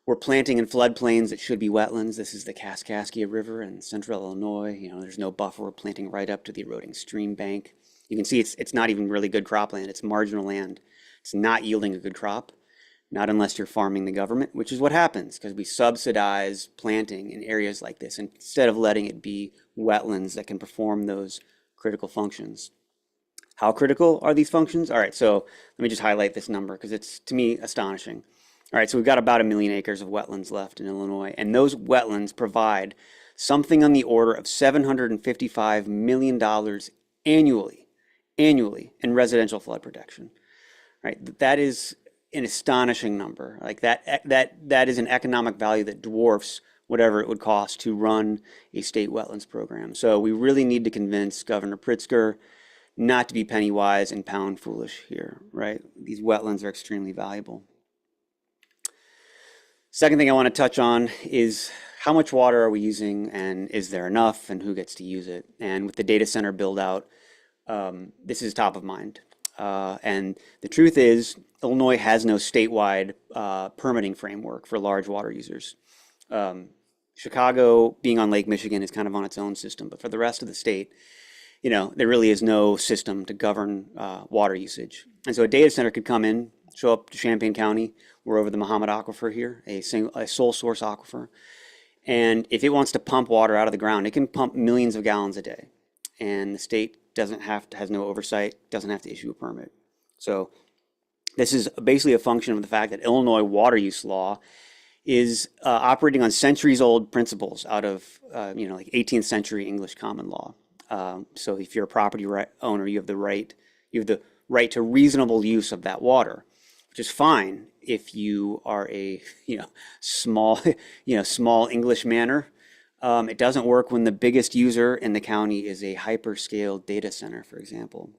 we're planting in floodplains that should be wetlands. This is the Kaskaskia River in central Illinois. There's no buffer. We're planting right up to the eroding stream bank. You can see it's not even really good cropland. It's marginal land. It's not yielding a good crop, not unless you're farming the government, which is what happens because we subsidize planting in areas like this instead of letting it be wetlands that can perform those critical functions. How critical are these functions? All right, so let me just highlight this number because it's, to me, astonishing. All right, so we've got about 1 million acres of wetlands left in Illinois, and those wetlands provide something on the order of $755 million annually in residential flood protection. Right, that is an astonishing number. Like that is an economic value that dwarfs whatever it would cost to run a state wetlands program. So we really need to convince Governor Pritzker not to be penny wise and pound foolish here, right? These wetlands are extremely valuable. Second thing I want to touch on is how much water are we using and is there enough and who gets to use it? And with the data center build out, this is top of mind. And the truth is, Illinois has no statewide permitting framework for large water users. Chicago, being on Lake Michigan, is kind of on its own system, but for the rest of the state, there really is no system to govern water usage. And so a data center could come in, show up to Champaign County. We're over the Mahomet Aquifer here, a sole source aquifer. And if it wants to pump water out of the ground, it can pump millions of gallons a day. And the state has no oversight, doesn't have to issue a permit. So this is basically a function of the fact that Illinois water use law is operating on centuries-old principles out of like 18th century English common law. So if you're a property owner, you have the right to reasonable use of that water, which is fine if you are a small English manor. It doesn't work when the biggest user in the county is a hyperscale data center, for example.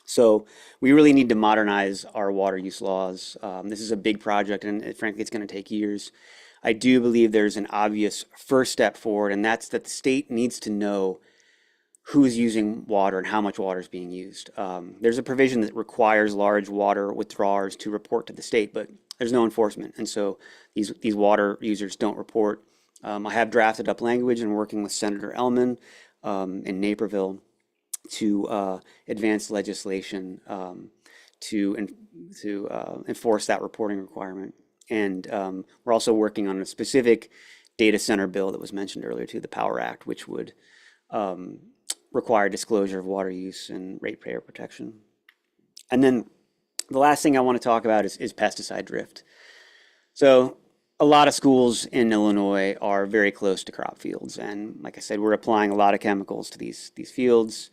So we really need to modernize our water use laws. This is a big project, and frankly, it's going to take years. I do believe there's an obvious first step forward, and that's that the state needs to know who's using water and how much water is being used. There's a provision that requires large water withdrawers to report to the state, but there's no enforcement, and so these water users don't report. I have drafted up language and working with Senator Ellman in Naperville to advance legislation to enforce that reporting requirement. And we're also working on a specific data center bill that was mentioned earlier too, the Power Act, which would require disclosure of water use and ratepayer protection. And then the last thing I want to talk about is pesticide drift. So a lot of schools in Illinois are very close to crop fields. And like I said, we're applying a lot of chemicals to these fields.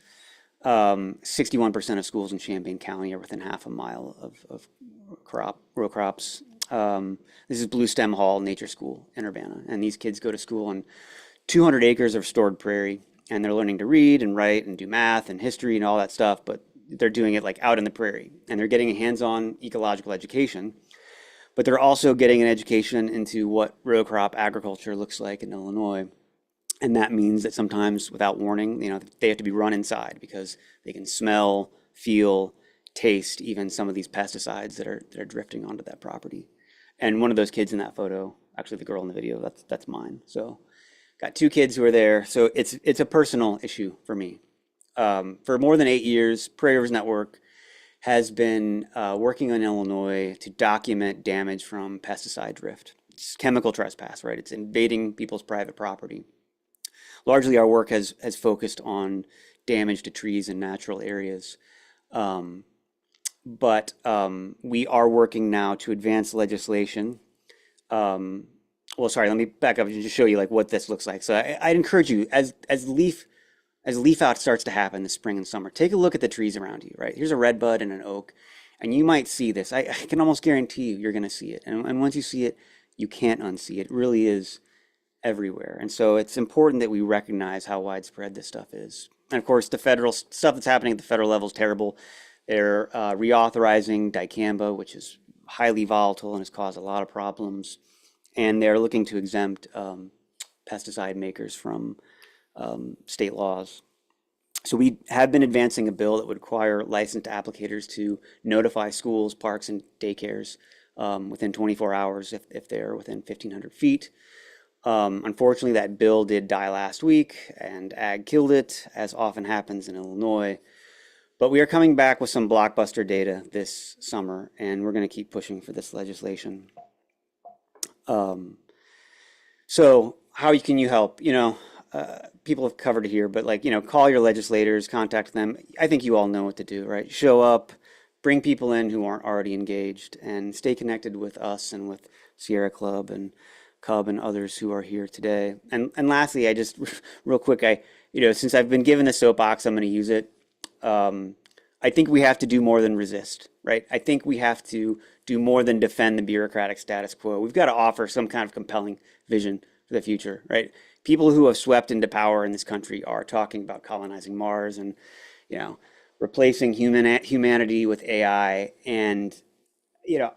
61% of schools in Champaign County are within half a mile of row crops. This is Blue Stem Hall Nature School in Urbana. And these kids go to school on 200 acres of restored prairie. And they're learning to read and write and do math and history and all that stuff. But they're doing it like out in the prairie. And they're getting a hands-on ecological education. But they're also getting an education into what row crop agriculture looks like in Illinois. And that means that sometimes without warning, they have to be run inside because they can smell, feel, taste even some of these pesticides that are drifting onto that property. And one of those kids in that photo, actually the girl in the video, that's mine. So got 2 kids who are there. So it's a personal issue for me. For more than 8 years, Prairie Rivers Network has been working in Illinois to document damage from pesticide drift. It's chemical trespass, right? It's invading people's private property. Largely, our work has focused on damage to trees and natural areas. But we are working now to advance legislation. Well, sorry, let me back up and just show you like what this looks like. So I'd encourage you, as as leaf out starts to happen this spring and summer, take a look at the trees around you, right? Here's a redbud and an oak, and you might see this. I can almost guarantee you're going to see it. And once you see it, you can't unsee it. It really is everywhere. And so it's important that we recognize how widespread this stuff is. And of course, the federal stuff that's happening at the federal level is terrible. They're reauthorizing dicamba, which is highly volatile and has caused a lot of problems. And they're looking to exempt pesticide makers from state laws. So we have been advancing a bill that would require licensed applicators to notify schools, parks, and daycares within 24 hours if they're within 1,500 feet. Unfortunately, that bill did die last week, and ag killed it, as often happens in Illinois. But we are coming back with some blockbuster data this summer, and we're going to keep pushing for this legislation. So how can you help? People have covered it here, but call your legislators, contact them. I think you all know what to do, right? Show up, bring people in who aren't already engaged, and stay connected with us and with Sierra Club and Cub and others who are here today. And lastly, I just real quick, since I've been given the soapbox, I'm going to use it. I think we have to do more than resist, right? I think we have to do more than defend the bureaucratic status quo. We've got to offer some kind of compelling vision for the future, right? People who have swept into power in this country are talking about colonizing Mars and, replacing humanity with AI. And,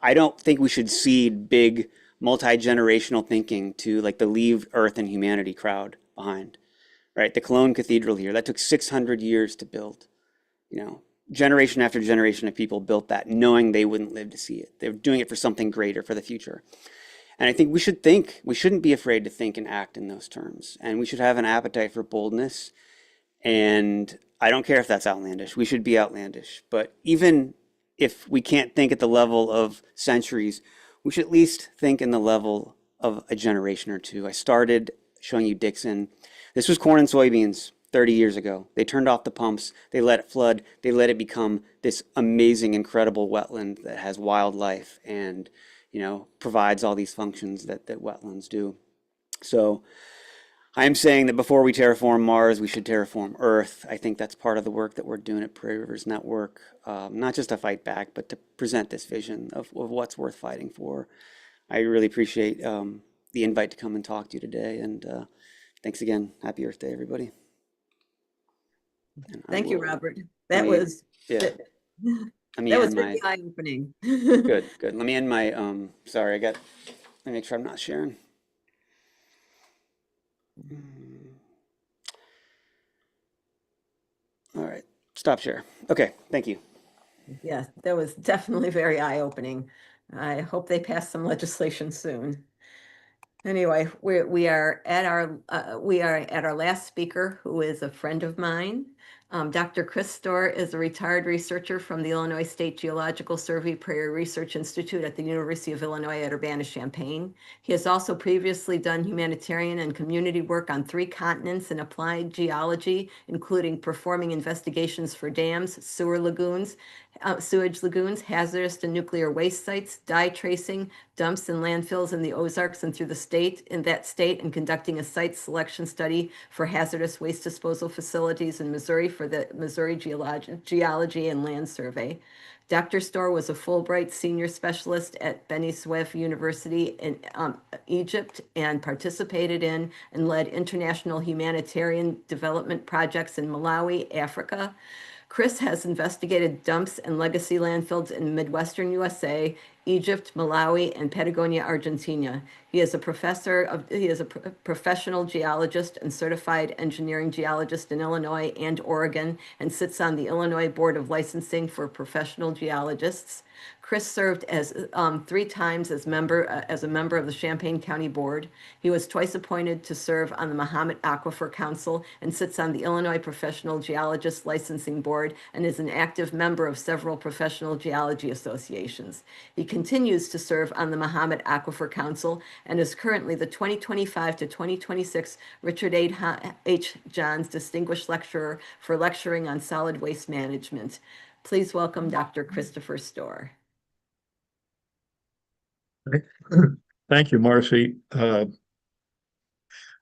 I don't think we should cede big multi-generational thinking to the leave Earth and humanity crowd behind, right? The Cologne Cathedral here, that took 600 years to build. Generation after generation of people built that knowing they wouldn't live to see it. They were doing it for something greater, for the future. And I think we shouldn't be afraid to think and act in those terms. And we should have an appetite for boldness. And I don't care if that's outlandish. We should be outlandish. But even if we can't think at the level of centuries, we should at least think in the level of a generation or two. I started showing you Dixon. This was corn and soybeans 30 years ago. They turned off the pumps. They let it flood. They let it become this amazing, incredible wetland that has wildlife and provides all these functions that wetlands do. So I'm saying that before we terraform Mars, we should terraform Earth. I think that's part of the work that we're doing at Prairie Rivers Network, not just to fight back, but to present this vision of what's worth fighting for. I really appreciate the invite to come and talk to you today. And thanks again. Happy Earth Day, everybody. Thank you, Robert. That was really eye-opening. Good. Let me end my, sorry, let me make sure I'm not sharing. All right, stop share. Okay, thank you. Yeah, that was definitely very eye-opening. I hope they pass some legislation soon. Anyway, we are at our last speaker, who is a friend of mine. Dr. Chris Storr is a retired researcher from the Illinois State Geological Survey Prairie Research Institute at the University of Illinois at Urbana-Champaign. He has also previously done humanitarian and community work on 3 continents in applied geology, including performing investigations for dams, sewage lagoons, hazardous and nuclear waste sites, dye tracing, dumps and landfills in the Ozarks and through that state, and conducting a site selection study for hazardous waste disposal facilities in Missouri for the Missouri Geology and Land Survey. Dr. Storr was a Fulbright senior specialist at Beni Suef University in Egypt, and participated in and led international humanitarian development projects in Malawi, Africa. Chris has investigated dumps and legacy landfills in Midwestern USA, Egypt, Malawi, and Patagonia, Argentina. He is a professional geologist and certified engineering geologist in Illinois and Oregon, and sits on the Illinois Board of Licensing for Professional Geologists. Chris served as 3 times as a member of the Champaign County Board. He was twice appointed to serve on the Mahomet Aquifer Council, and sits on the Illinois Professional Geologist Licensing Board, and is an active member of several professional geology associations. He continues to serve on the Mahomet Aquifer Council, and is currently the 2025 to 2026 Richard H. Johns Distinguished Lecturer for lecturing on solid waste management. Please welcome Dr. Christopher Storr. Thank you, Marcy. I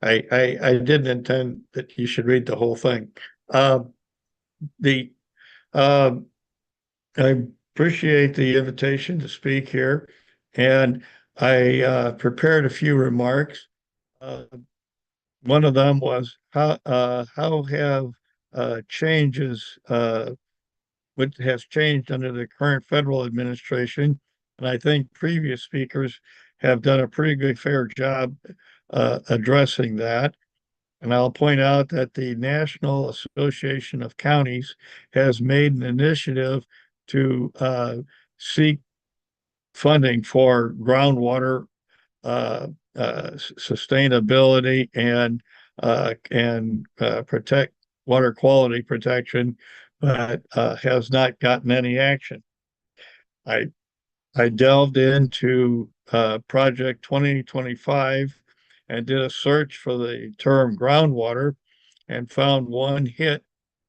didn't intend that you should read the whole thing. Uh, the I appreciate the invitation to speak here, and I prepared a few remarks. Uh, One of them was how have changes what has changed under the current federal administration, and I think previous speakers have done a pretty good fair job addressing that. And I'll point out that the National Association of Counties has made an initiative to seek funding for groundwater sustainability and protect water quality protection, but has not gotten any action. I I delved into Project 2025 and did a search for the term groundwater and found one hit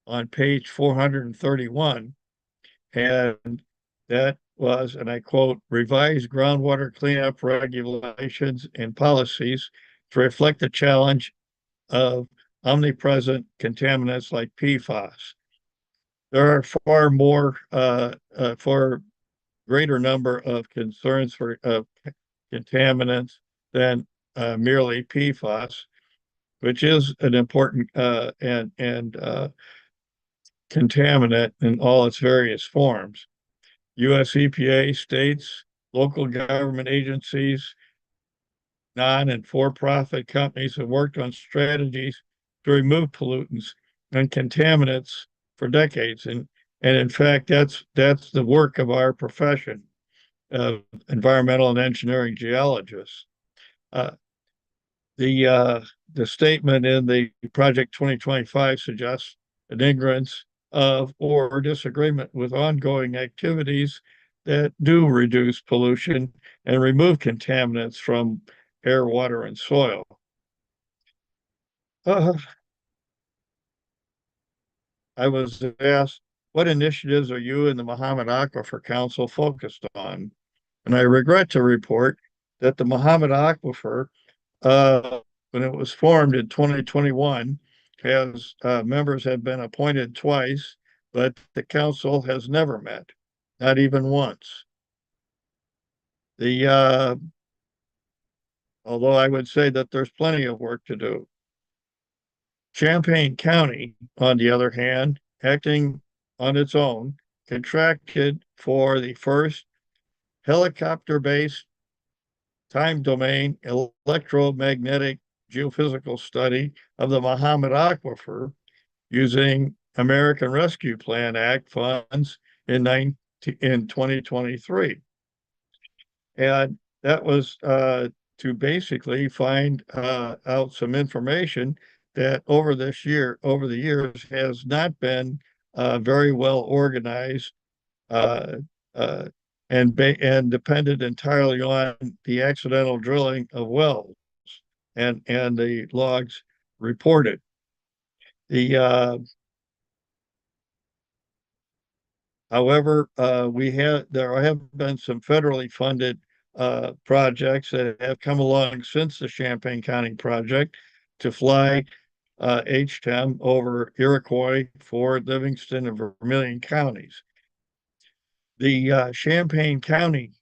on page 431. And that was, and I quote, revised groundwater cleanup regulations and policies to reflect the challenge of omnipresent contaminants like PFAS. There are far greater number of concerns for contaminants than merely PFAS, which is an important and contaminant in all its various forms. US EPA, states, local government agencies, non and for-profit companies have worked on strategies to remove pollutants and contaminants for decades. And in fact, that's the work of our profession of environmental and engineering geologists. Uh, the statement in the Project 2025 suggests an ignorance of or disagreement with ongoing activities that do reduce pollution and remove contaminants from air, water, and soil. Uh, I was asked, what initiatives are you and the Muhammad Aquifer Council focused on? And I regret to report that the Muhammad Aquifer, when it was formed in 2021, has members have been appointed twice, but the council has never met, not even once. The although I would say that there's plenty of work to do. Champaign County, on the other hand, acting on its own, contracted for the first helicopter-based time domain electromagnetic geophysical study of the Muhammad Aquifer using American Rescue Plan Act funds in 2023. And that was to basically find out some information that over the years, has not been very well organized uh, uh, and depended entirely on the accidental drilling of wells and the logs reported. The However, there have been some federally funded projects that have come along since the Champaign County project to fly HTEM over Iroquois, Ford, Livingston, and Vermilion counties. The Champaign County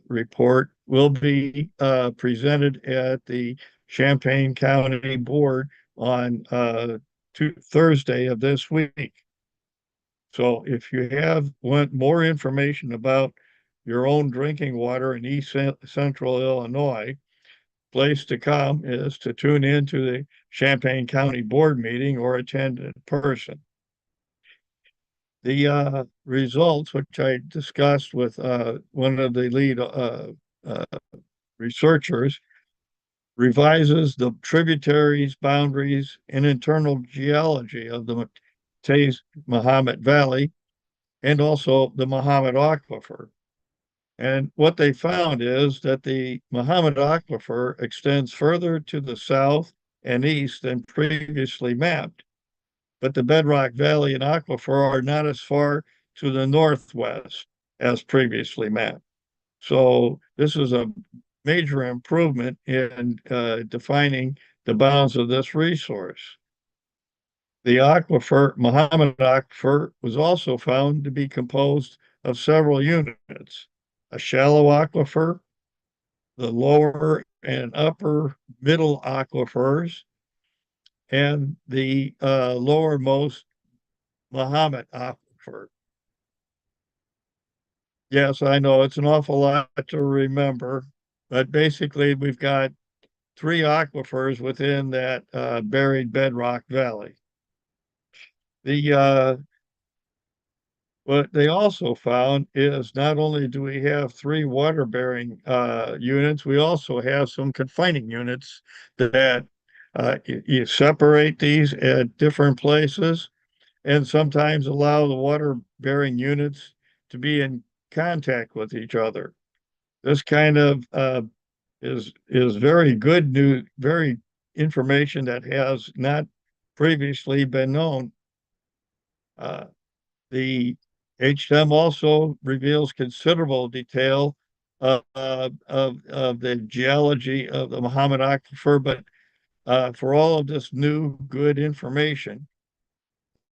report will be presented at the Champaign County Board on Thursday of this week. So if you want more information about your own drinking water in East Central Illinois, place to come is to tune in to the Champaign County Board meeting or attend in person. The results, which I discussed with one of the lead researchers, revises the tributaries, boundaries, and internal geology of the Mahomet Valley and also the Muhammad Aquifer. And what they found is that the Muhammad Aquifer extends further to the south and east than previously mapped. But the Bedrock Valley and Aquifer are not as far to the northwest as previously mapped. So this is a major improvement in defining the bounds of this resource. The aquifer, Muhammad Aquifer, was also found to be composed of several units: a shallow aquifer, the lower and upper middle aquifers, and the lowermost Muhammad Aquifer. Yes, I know it's an awful lot to remember, but basically we've got 3 aquifers within that buried bedrock valley. What they also found is not only do we have 3 water-bearing units, we also have some confining units that you separate these at different places and sometimes allow the water-bearing units to be in contact with each other. This kind of is very good news, very information that has not previously been known. The HM also reveals considerable detail of the geology of the Muhammad Aquifer, but for all of this new good information,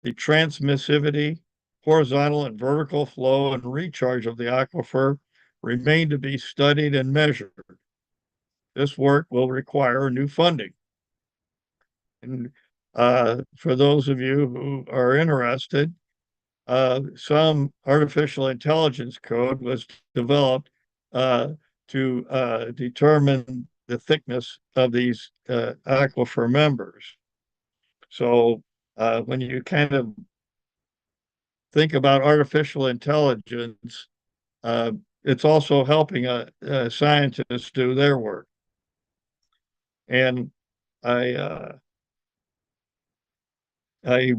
the transmissivity, horizontal and vertical flow and recharge of the aquifer remain to be studied and measured. This work will require new funding. And for those of you who are interested, some artificial intelligence code was developed to determine the thickness of these aquifer members. So when you kind of think about artificial intelligence, it's also helping scientists do their work. And I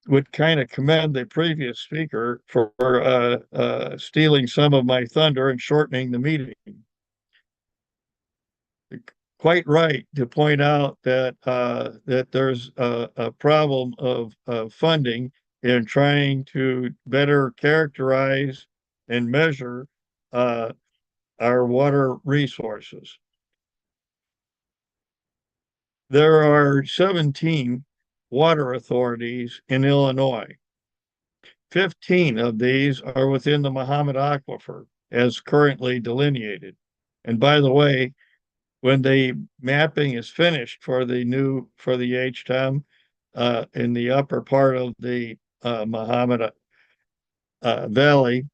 would kind of commend the previous speaker for stealing some of my thunder and shortening the meeting. Quite right to point out that that there's a problem of funding in trying to better characterize and measure our water resources. There are 17 water authorities in Illinois. 15 of these are within the Muhammad Aquifer as currently delineated. And by the way, when the mapping is finished for the HTM in the upper part of the Muhammad Valley,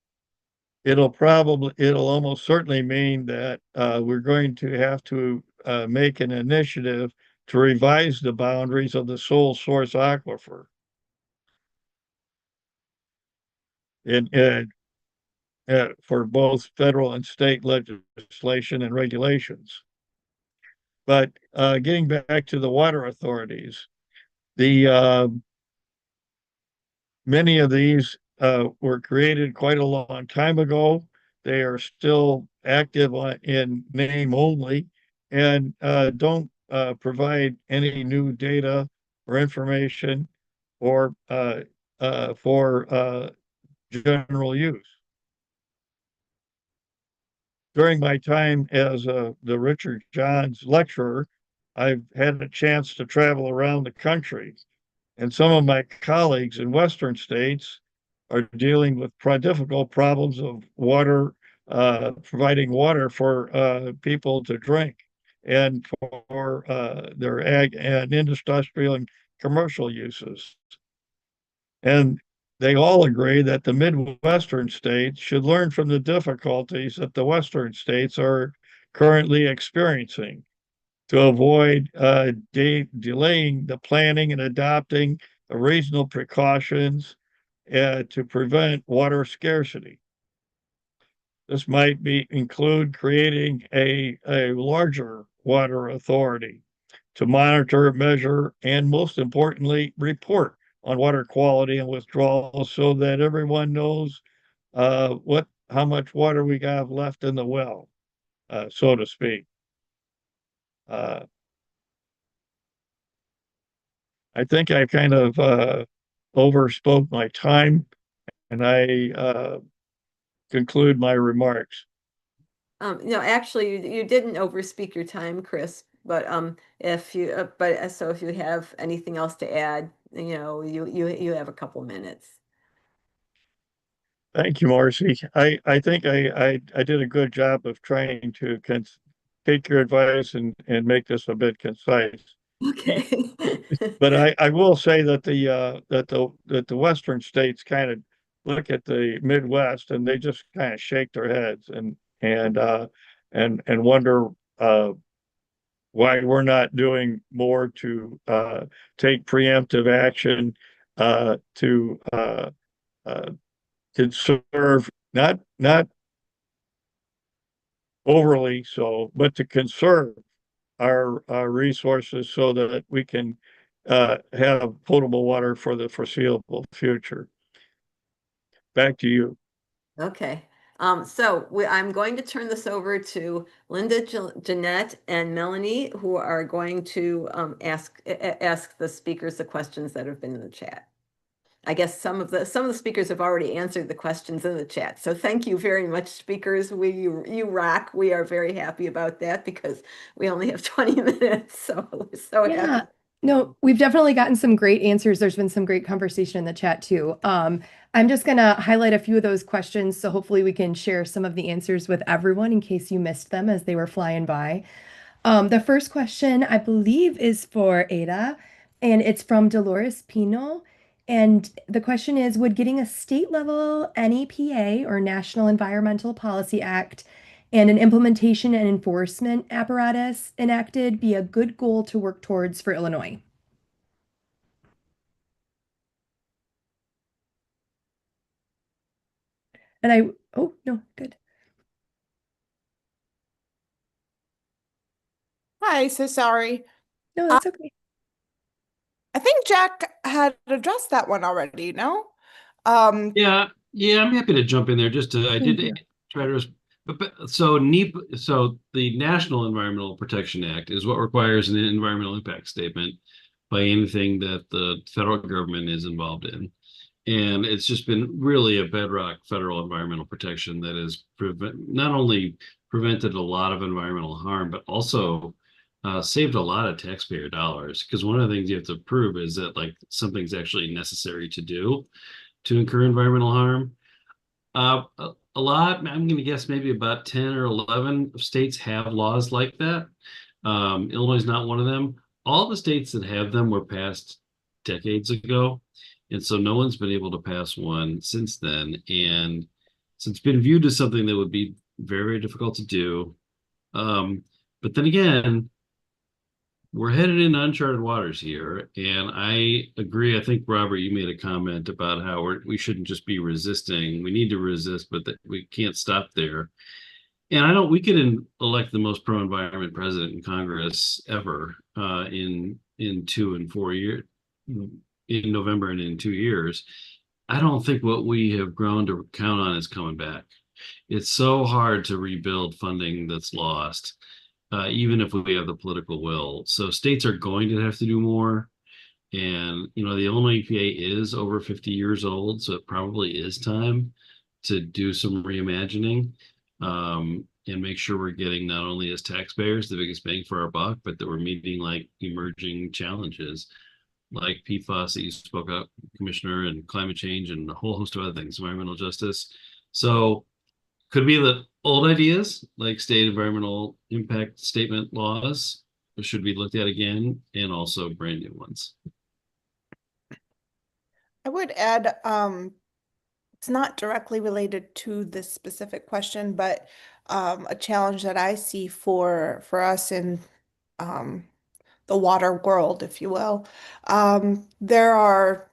it'll almost certainly mean that we're going to have to make an initiative to revise the boundaries of the sole source aquifer in for both federal and state legislation and regulations. But getting back to the water authorities, many of these were created quite a long time ago. They are still active in name only and don't provide any new data or information or for general use. During my time as the Richard Johns lecturer, I've had a chance to travel around the country, and some of my colleagues in Western states are dealing with difficult problems of water, providing water for people to drink and for their ag and industrial and commercial uses. And they all agree that the Midwestern states should learn from the difficulties that the Western states are currently experiencing to avoid delaying the planning and adopting reasonable precautions to prevent water scarcity. This might include creating a larger water authority to monitor, measure, and most importantly, report on water quality and withdrawal so that everyone knows how much water we got left in the well, so to speak. I think I kind of overspoke my time, and I conclude my remarks. No, actually, you didn't overspeak your time, Chris. But if you have anything else to add, you have a couple minutes. Thank you, Marcy. I think I did a good job of trying to take your advice and make this a bit concise. Okay. But I will say that the Western states kind of look at the Midwest and they just kind of shake their heads and wonder why we're not doing more to take preemptive action to conserve not overly so, but to conserve our resources so that we can have potable water for the foreseeable future. Back to you. Okay. I'm going to turn this over to Linda, Jeanette, and Melanie, who are going to ask the speakers the questions that have been in the chat. I guess some of the speakers have already answered the questions in the chat. So thank you very much, speakers. You rock. We are very happy about that because we only have 20 minutes. So we're so Yeah. happy. No, we've definitely gotten some great answers. There's been some great conversation in the chat too. I'm just gonna highlight a few of those questions, so hopefully we can share some of the answers with everyone in case you missed them as they were flying by. The first question, I believe, is for Ada, and it's from Dolores Pino. And the question is, would getting a state level NEPA or National Environmental Policy Act and an implementation and enforcement apparatus enacted be a good goal to work towards for Illinois? Oh, no, good. Hi, so sorry. No, that's okay. I think Jack had addressed that one already, no? Yeah, I'm happy to jump in there. I Thank did you. try to, so NEPA, so the National Environmental Protection Act is what requires an environmental impact statement by anything that the federal government is involved in. And it's just been really a bedrock federal environmental protection that has not only prevented a lot of environmental harm, but also saved a lot of taxpayer dollars. Because one of the things you have to prove is that like something's actually necessary to do to incur environmental harm. A lot, I'm going to guess maybe about 10 or 11 states have laws like that. Illinois is not one of them. All the states that have them were passed decades ago. And so no one's been able to pass one since then. And so it's been viewed as something that would be very, very difficult to do. But then again, we're headed in uncharted waters here. And I agree. I think, Robert, you made a comment about how we shouldn't just be resisting. We need to resist, but that we can't stop there. And we could elect the most pro-environment president in Congress ever in 2 and 4 years, in November and in 2 years. I don't think what we have grown to count on is coming back. It's so hard to rebuild funding that's lost, even if we have the political will. So states are going to have to do more. And, the Illinois EPA is over 50 years old, so it probably is time to do some reimagining and make sure we're getting not only as taxpayers the biggest bang for our buck, but that we're meeting like emerging challenges like PFAS that you spoke up, Commissioner, and climate change and a whole host of other things, environmental justice. So could be the old ideas like state environmental impact statement laws should be looked at again, and also brand new ones. I would add, it's not directly related to this specific question, but a challenge that I see for us in the water world, if you will. There are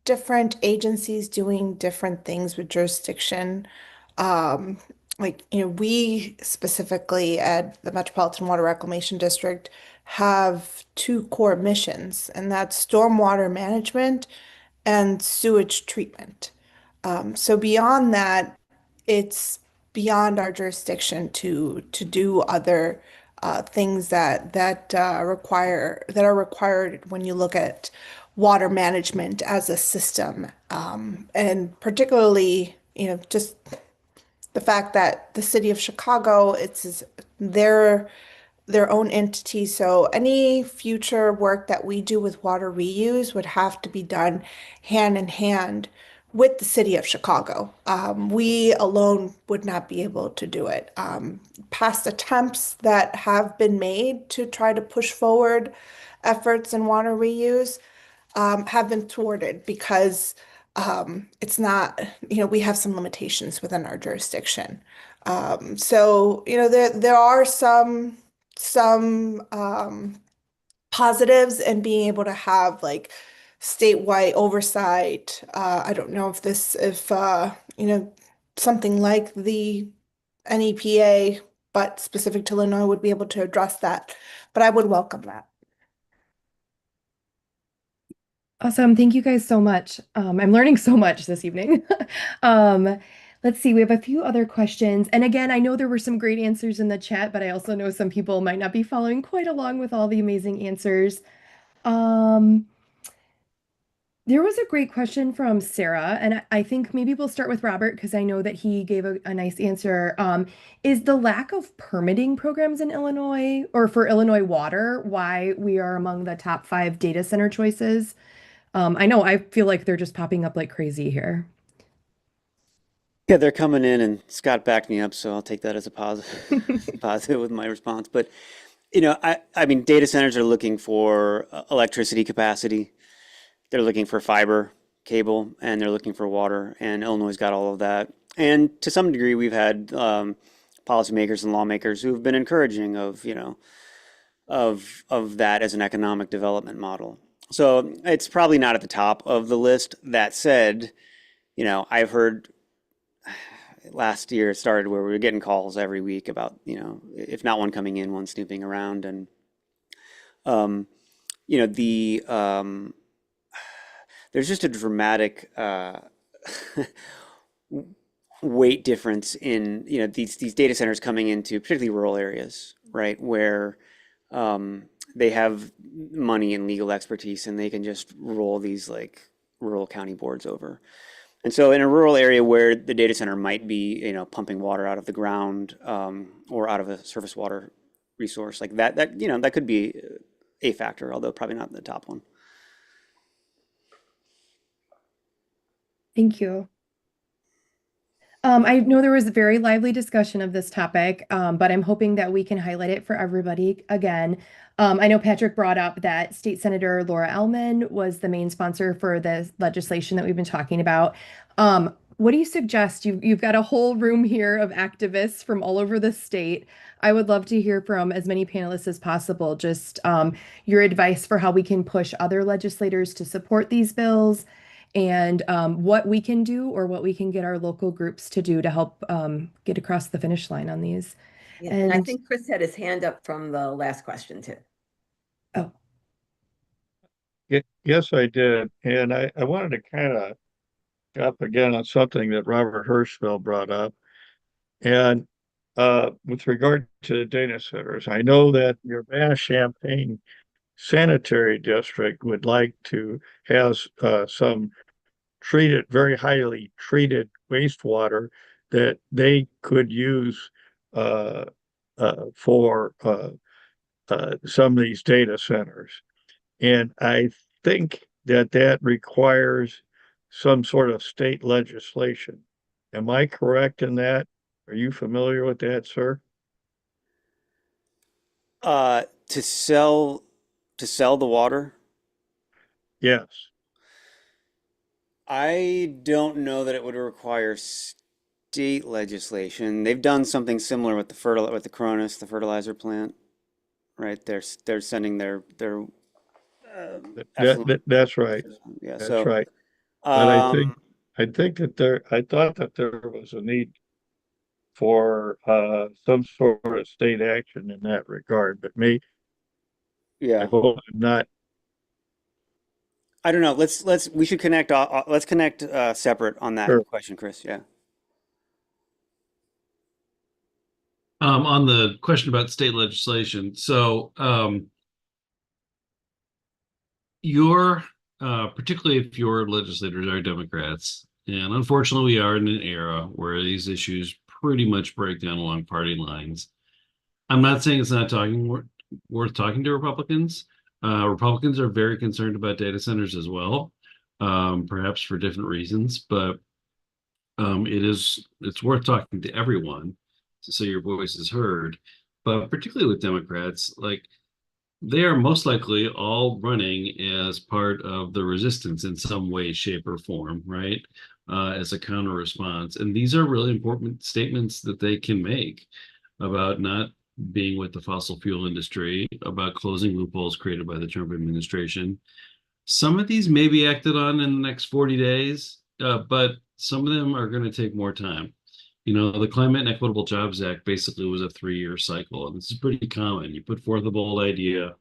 different agencies doing different things with jurisdiction. We specifically at the Metropolitan Water Reclamation District have two core missions, and that's stormwater management and sewage treatment. So beyond that, it's beyond our jurisdiction to do other things that are required when you look at water management as a system, and particularly, just the fact that the city of Chicago, it's their their own entity. So any future work that we do with water reuse would have to be done hand in hand with the city of Chicago. We alone would not be able to do it. Past attempts that have been made to try to push forward efforts in water reuse have been thwarted because it's not, we have some limitations within our jurisdiction. So, there are some positives in being able to have like statewide oversight. I don't know if something like the NEPA, but specific to Illinois, would be able to address that. But I would welcome that. Awesome. Thank you guys so much. I'm learning so much this evening. Um, let's see, we have a few other questions. And again, I know there were some great answers in the chat, but I also know some people might not be following quite along with all the amazing answers. Um, there was a great question from Sarah, and I think maybe we'll start with Robert because I know that he gave a nice answer. Is the lack of permitting programs in Illinois or for Illinois water why we are among the top 5 data center choices? I know I feel like they're just popping up like crazy here. Yeah, they're coming in, and Scott backed me up, so I'll take that as a positive, positive with my response. But I mean, data centers are looking for electricity capacity. They're looking for fiber cable, and they're looking for water. And Illinois got all of that. And to some degree, we've had policymakers and lawmakers who have been encouraging of of that as an economic development model. So it's probably not at the top of the list. That said, I've heard last year it started where we were getting calls every week about, if not one coming in, one snooping around. And, the there's just a dramatic weight difference in, these data centers coming into particularly rural areas, right, where they have money and legal expertise, and they can just roll these like rural county boards over. And so in a rural area where the data center might be, pumping water out of the ground or out of a surface water resource like that could be a factor, although probably not the top one. Thank you. I know there was a very lively discussion of this topic, but I'm hoping that we can highlight it for everybody again. I know Patrick brought up that State Senator Laura Ellman was the main sponsor for the legislation that we've been talking about. What do you suggest? You've got a whole room here of activists from all over the state. I would love to hear from as many panelists as possible, just your advice for how we can push other legislators to support these bills and what we can do or what we can get our local groups to do to help get across the finish line on these. Yeah, and I think Chris had his hand up from the last question too. Oh. Yes, I did. And I wanted to kind of up again on something that Robert Hirschfeld brought up. And with regard to the data centers, I know that your Urbana-Champaign sanitary district would like to have some very highly treated wastewater that they could use for some of these data centers. And I think that requires some sort of state legislation. Am I correct in that? Are you familiar with that, sir? To sell the water? Yes. I don't know that it would require state legislation. They've done something similar with the Cronus, the fertilizer plant, right? They're sending their effluent. That's right. Yeah, That's so right. But I thought that there was a need for some sort of state action in that regard, but I yeah, hope I'm not. I don't know. We should connect. Let's connect separate on that Sure. question, Chris. Yeah. On the question about state legislation, so particularly if your legislators are Democrats, and unfortunately we are in an era where these issues pretty much break down along party lines. I'm not saying it's not worth talking to Republicans. Republicans are very concerned about data centers as well, perhaps for different reasons, but it's worth talking to everyone so your voice is heard. But particularly with Democrats, like they are most likely all running as part of the resistance in some way, shape, or form, right? As a counter response. And these are really important statements that they can make about not being with the fossil fuel industry, about closing loopholes created by the Trump administration. Some of these may be acted on in the next 40 days, but some of them are going to take more time. You know, the Climate and Equitable Jobs Act basically was a 3-year cycle, and this is pretty common. You put forth a bold idea,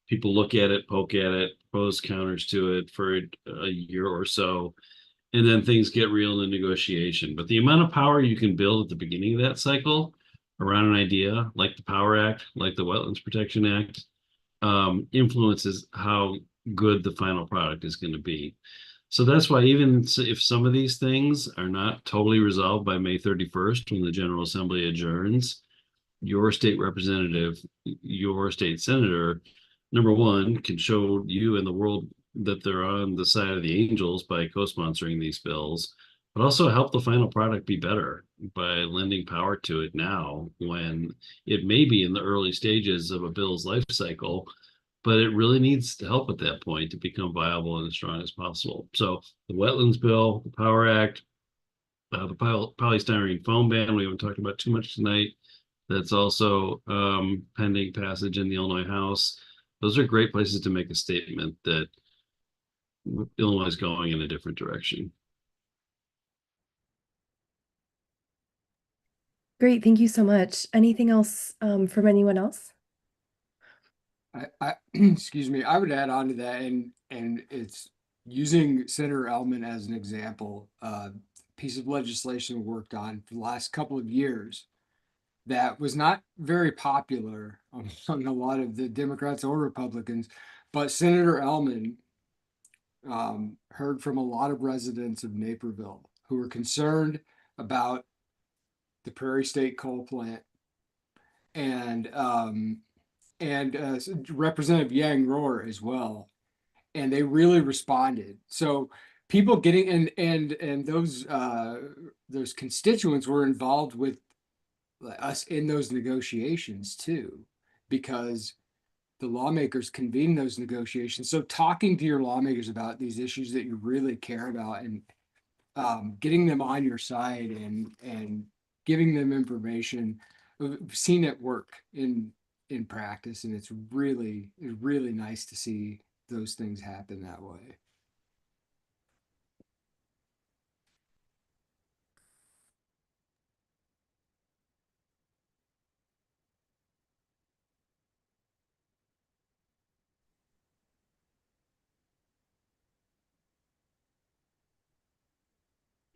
people look at it, poke at it, pose counters to it for a year or so, and then things get real in the negotiation. But the amount of power you can build at the beginning of that cycle around an idea, like the Power Act, like the Wetlands Protection Act, influences how good the final product is going to be. So that's why even if some of these things are not totally resolved by May 31st, when the General Assembly adjourns, your state representative, your state senator, number one, can show you and the world that they're on the side of the angels by co-sponsoring these bills, but also help the final product be better by lending power to it now when it may be in the early stages of a bill's life cycle, but it really needs to help at that point to become viable and as strong as possible. So the Wetlands Bill, the Power Act, the polystyrene foam ban, we haven't talked about too much tonight. That's also pending passage in the Illinois House. Those are great places to make a statement that Illinois is going in a different direction. Great, thank you so much. Anything else from anyone else? I excuse me, I would add on to that, and it's using Senator Ellman as an example. Piece of legislation worked on for the last couple of years that was not very popular among a lot of the Democrats or Republicans, but Senator Ellman heard from a lot of residents of Naperville who were concerned about the Prairie State coal plant and Representative Yang Rohr as well, and they really responded. So people getting and those constituents were involved with us in those negotiations too, because the lawmakers convene those negotiations. So talking to your lawmakers about these issues that you really care about and getting them on your side and giving them information, we've seen it work in practice, and it's really nice to see those things happen that way.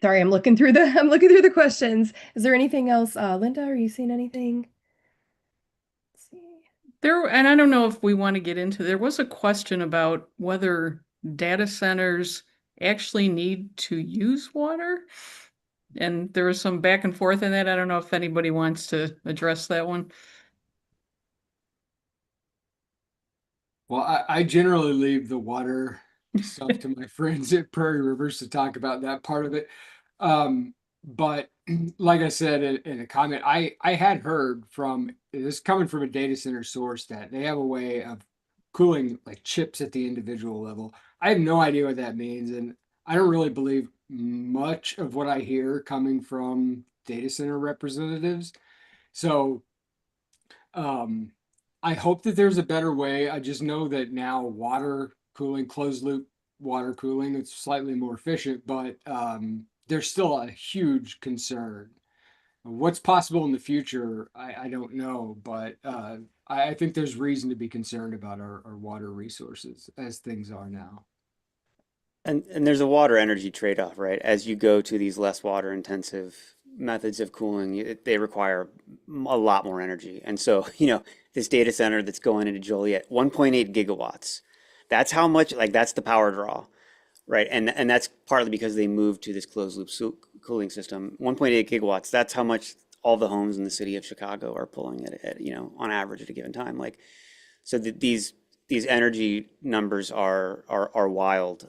Sorry, I'm looking through the questions. Is there anything else? Linda, are you seeing anything? Let's see. And I don't know if we want to get into, there was a question about whether data centers actually need to use water. And there was some back and forth in that. I don't know if anybody wants to address that one. Well, I generally leave the water stuff to my friends at Prairie Rivers to talk about that part of it. But like I said in a comment, I had heard from this coming from a data center source that they have a way of cooling like chips at the individual level. I have no idea what that means, and I don't really believe much of what I hear coming from data center representatives. So I hope that there's a better way. I just know that now water cooling, closed loop water cooling, it's slightly more efficient, but there's still a huge concern. What's possible in the future, I don't know, but I think there's reason to be concerned about our water resources as things are now. And there's a water energy trade-off, right? As you go to these less water intensive methods of cooling, they require a lot more energy. And so, this data center that's going into Joliet, 1.8 gigawatts. That's how much, like that's the power draw, right? And that's partly because they moved to this closed loop cooling system. 1.8 gigawatts, that's how much all the homes in the city of Chicago are pulling at on average at a given time. Like, so these energy numbers are wild.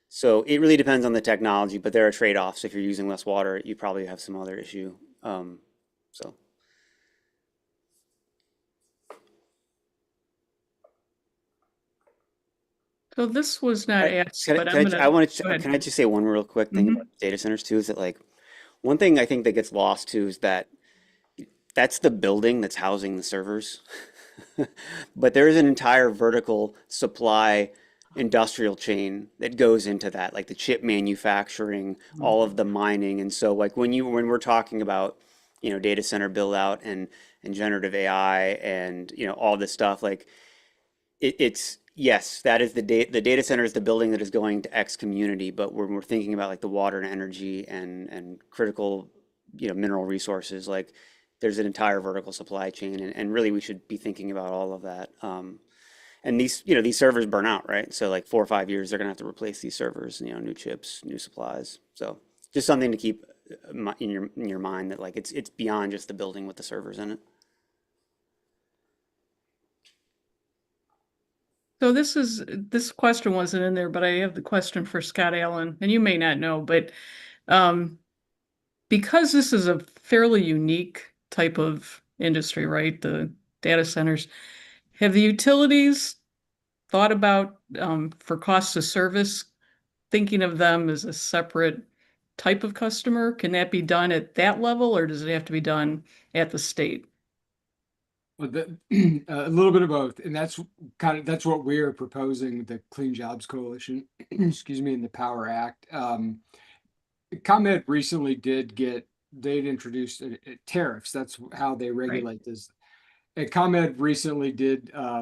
So it really depends on the technology, but there are trade-offs. If you're using less water, you probably have some other issue. So. So this was not asked, but Can I'm I, gonna I want to, go ahead. can I just say one real quick thing Mhm. about data centers too, is that like, one thing I think that gets lost too is that that's the building that's housing the servers. But there is an entire vertical supply industrial chain that goes into that, like the chip manufacturing, all of the mining. And so like when we're talking about, data center build out and generative AI and, all this stuff, like it's yes, that is the data center is the building that is going to X community, but when we're thinking about like the water and energy and critical, mineral resources, like there's an entire vertical supply chain, and really we should be thinking about all of that. And these servers burn out, right? So like 4 or 5 years, they're gonna have to replace these servers, new chips, new supplies. So just something to keep in your mind that like it's beyond just the building with the servers in it. So this question wasn't in there, but I have the question for Scott Allen, and you may not know, but um, because this is a fairly unique type of industry, right? The data centers, have the utilities thought about for cost of service, thinking of them as a separate type of customer? Can that be done at that level, or does it have to be done at the state? Well, a little bit of both, and that's what we're proposing with the Clean Jobs Coalition, excuse me, in the Power Act. ComEd recently they'd introduced tariffs. That's how they regulate this. And ComEd recently did get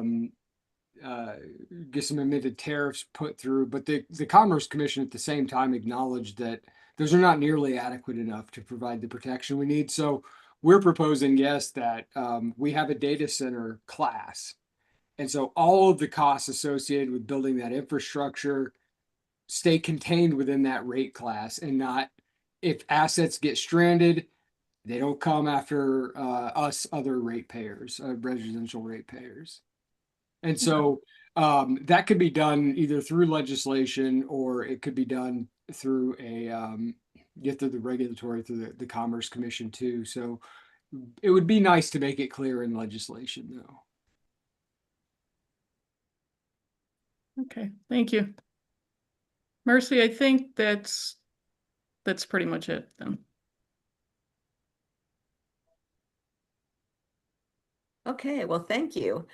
some amended tariffs put through, but the Commerce Commission at the same time acknowledged that those are not nearly adequate enough to provide the protection we need. So we're proposing, yes, that we have a data center class. And so all of the costs associated with building that infrastructure stay contained within that rate class, and not, if assets get stranded, they don't come after us other ratepayers, residential ratepayers. And so that could be done either through legislation, or it could be done through through the regulatory, through the Commerce Commission too. So it would be nice to make it clear in legislation, though. Okay, thank you. Mercy, I think that's pretty much it then. Okay, well, thank you.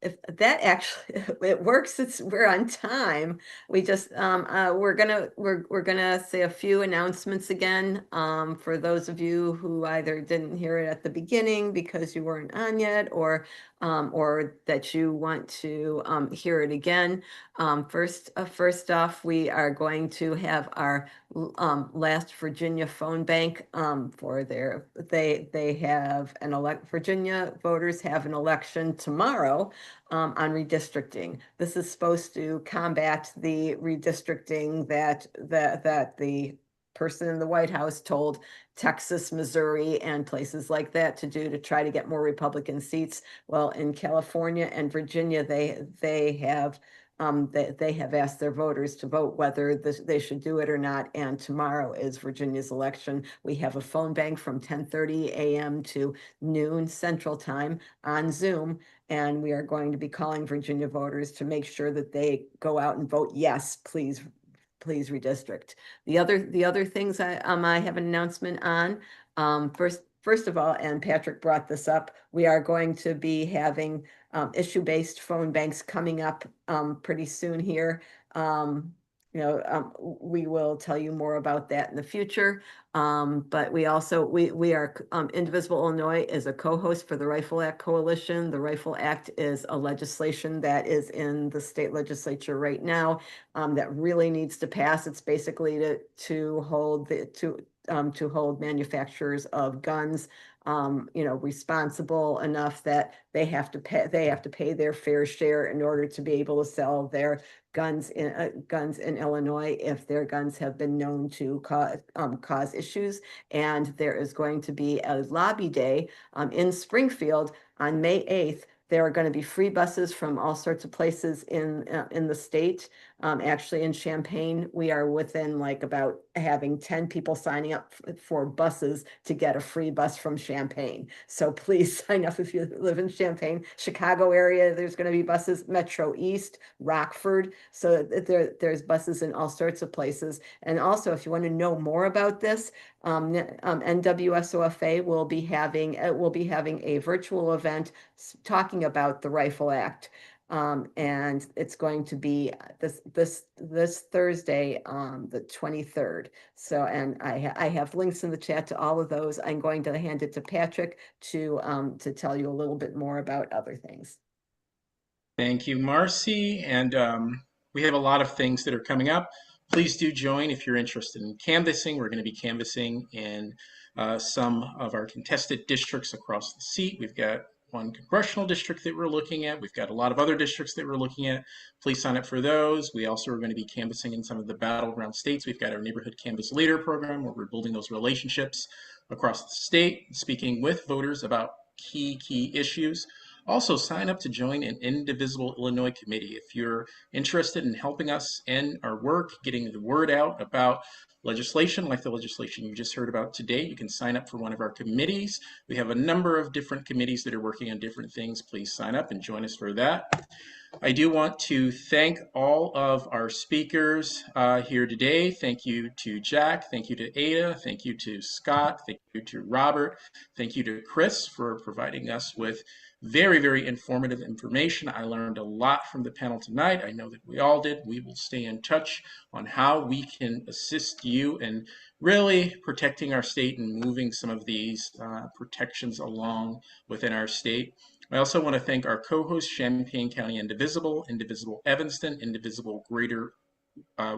If that actually it works, we're on time. We just we're gonna say a few announcements again. For those of you who either didn't hear it at the beginning because you weren't on yet, or that you want to hear it again. First off, we are going to have our last Virginia phone bank for they have Virginia voters have an election tomorrow on redistricting. This is supposed to combat the redistricting that the person in the White House told Texas, Missouri, and places like that to do to try to get more Republican seats. Well, in California and Virginia, they have asked their voters to vote whether they should do it or not. And tomorrow is Virginia's election. We have a phone bank from 10:30 a.m. to noon Central Time on Zoom. And we are going to be calling Virginia voters to make sure that they go out and vote yes, please redistrict. The other things I have an announcement on. First of all, and Patrick brought this up, we are going to be having issue-based phone banks coming up pretty soon here. We will tell you more about that in the future. But we are Indivisible Illinois is a co-host for the Rifle Act Coalition. The Rifle Act is a legislation that is in the state legislature right now that really needs to pass. It's basically to hold manufacturers of guns responsible enough that they have to pay their fair share in order to be able to sell their guns in Illinois if their guns have been known to cause issues. And there is going to be a lobby day in Springfield on May 8th. There are going to be free buses from all sorts of places in the state. Actually, in Champaign, we are within like about having 10 people signing up for buses to get a free bus from Champaign. So please sign up if you live in Champaign. Chicago area, there's going to be buses, Metro East, Rockford. So there's buses in all sorts of places. And also, if you want to know more about this, NWSOFA will be having a virtual event talking about the Rifle Act. And it's going to be this Thursday, the 23rd. So, and I have links in the chat to all of those. I'm going to hand it to Patrick to tell you a little bit more about other things. Thank you, Marcy. And we have a lot of things that are coming up. Please do join if you're interested in canvassing. We're going to be canvassing in some of our contested districts across the seat. We've got one congressional district that we're looking at. We've got a lot of other districts that we're looking at. Please sign up for those. We also are going to be canvassing in some of the battleground states. We've got our neighborhood canvas leader program where we're building those relationships across the state, speaking with voters about key issues. Also, sign up to join an Indivisible Illinois committee. If you're interested in helping us in our work, getting the word out about legislation like the legislation you just heard about today, you can sign up for one of our committees. We have a number of different committees that are working on different things. Please sign up and join us for that. I do want to thank all of our speakers here today. Thank you to Jack. Thank you to Ada. Thank you to Scott. Thank you to Robert. Thank you to Chris for providing us with very informative information. I learned a lot from the panel tonight. I know that we all did. We will stay in touch on how we can assist you in really protecting our state and moving some of these protections along within our state. I also want to thank our co-hosts, Champaign County Indivisible, Indivisible Evanston, Indivisible Greater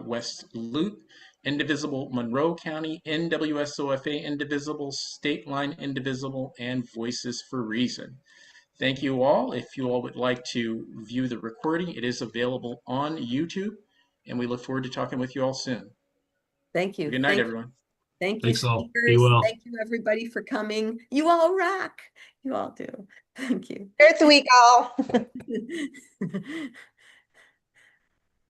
West Loop, Indivisible Monroe County, NWSOFA Indivisible, State Line Indivisible, and Voices for Reason. Thank you all. If you all would like to view the recording, it is available on YouTube, and we look forward to talking with you all soon. Thank you. Good night, everyone. Thank you, Thanks all. Be speakers. well. Thank you, everybody, for coming. You all rock. You all do. Thank you. Earth Week, all.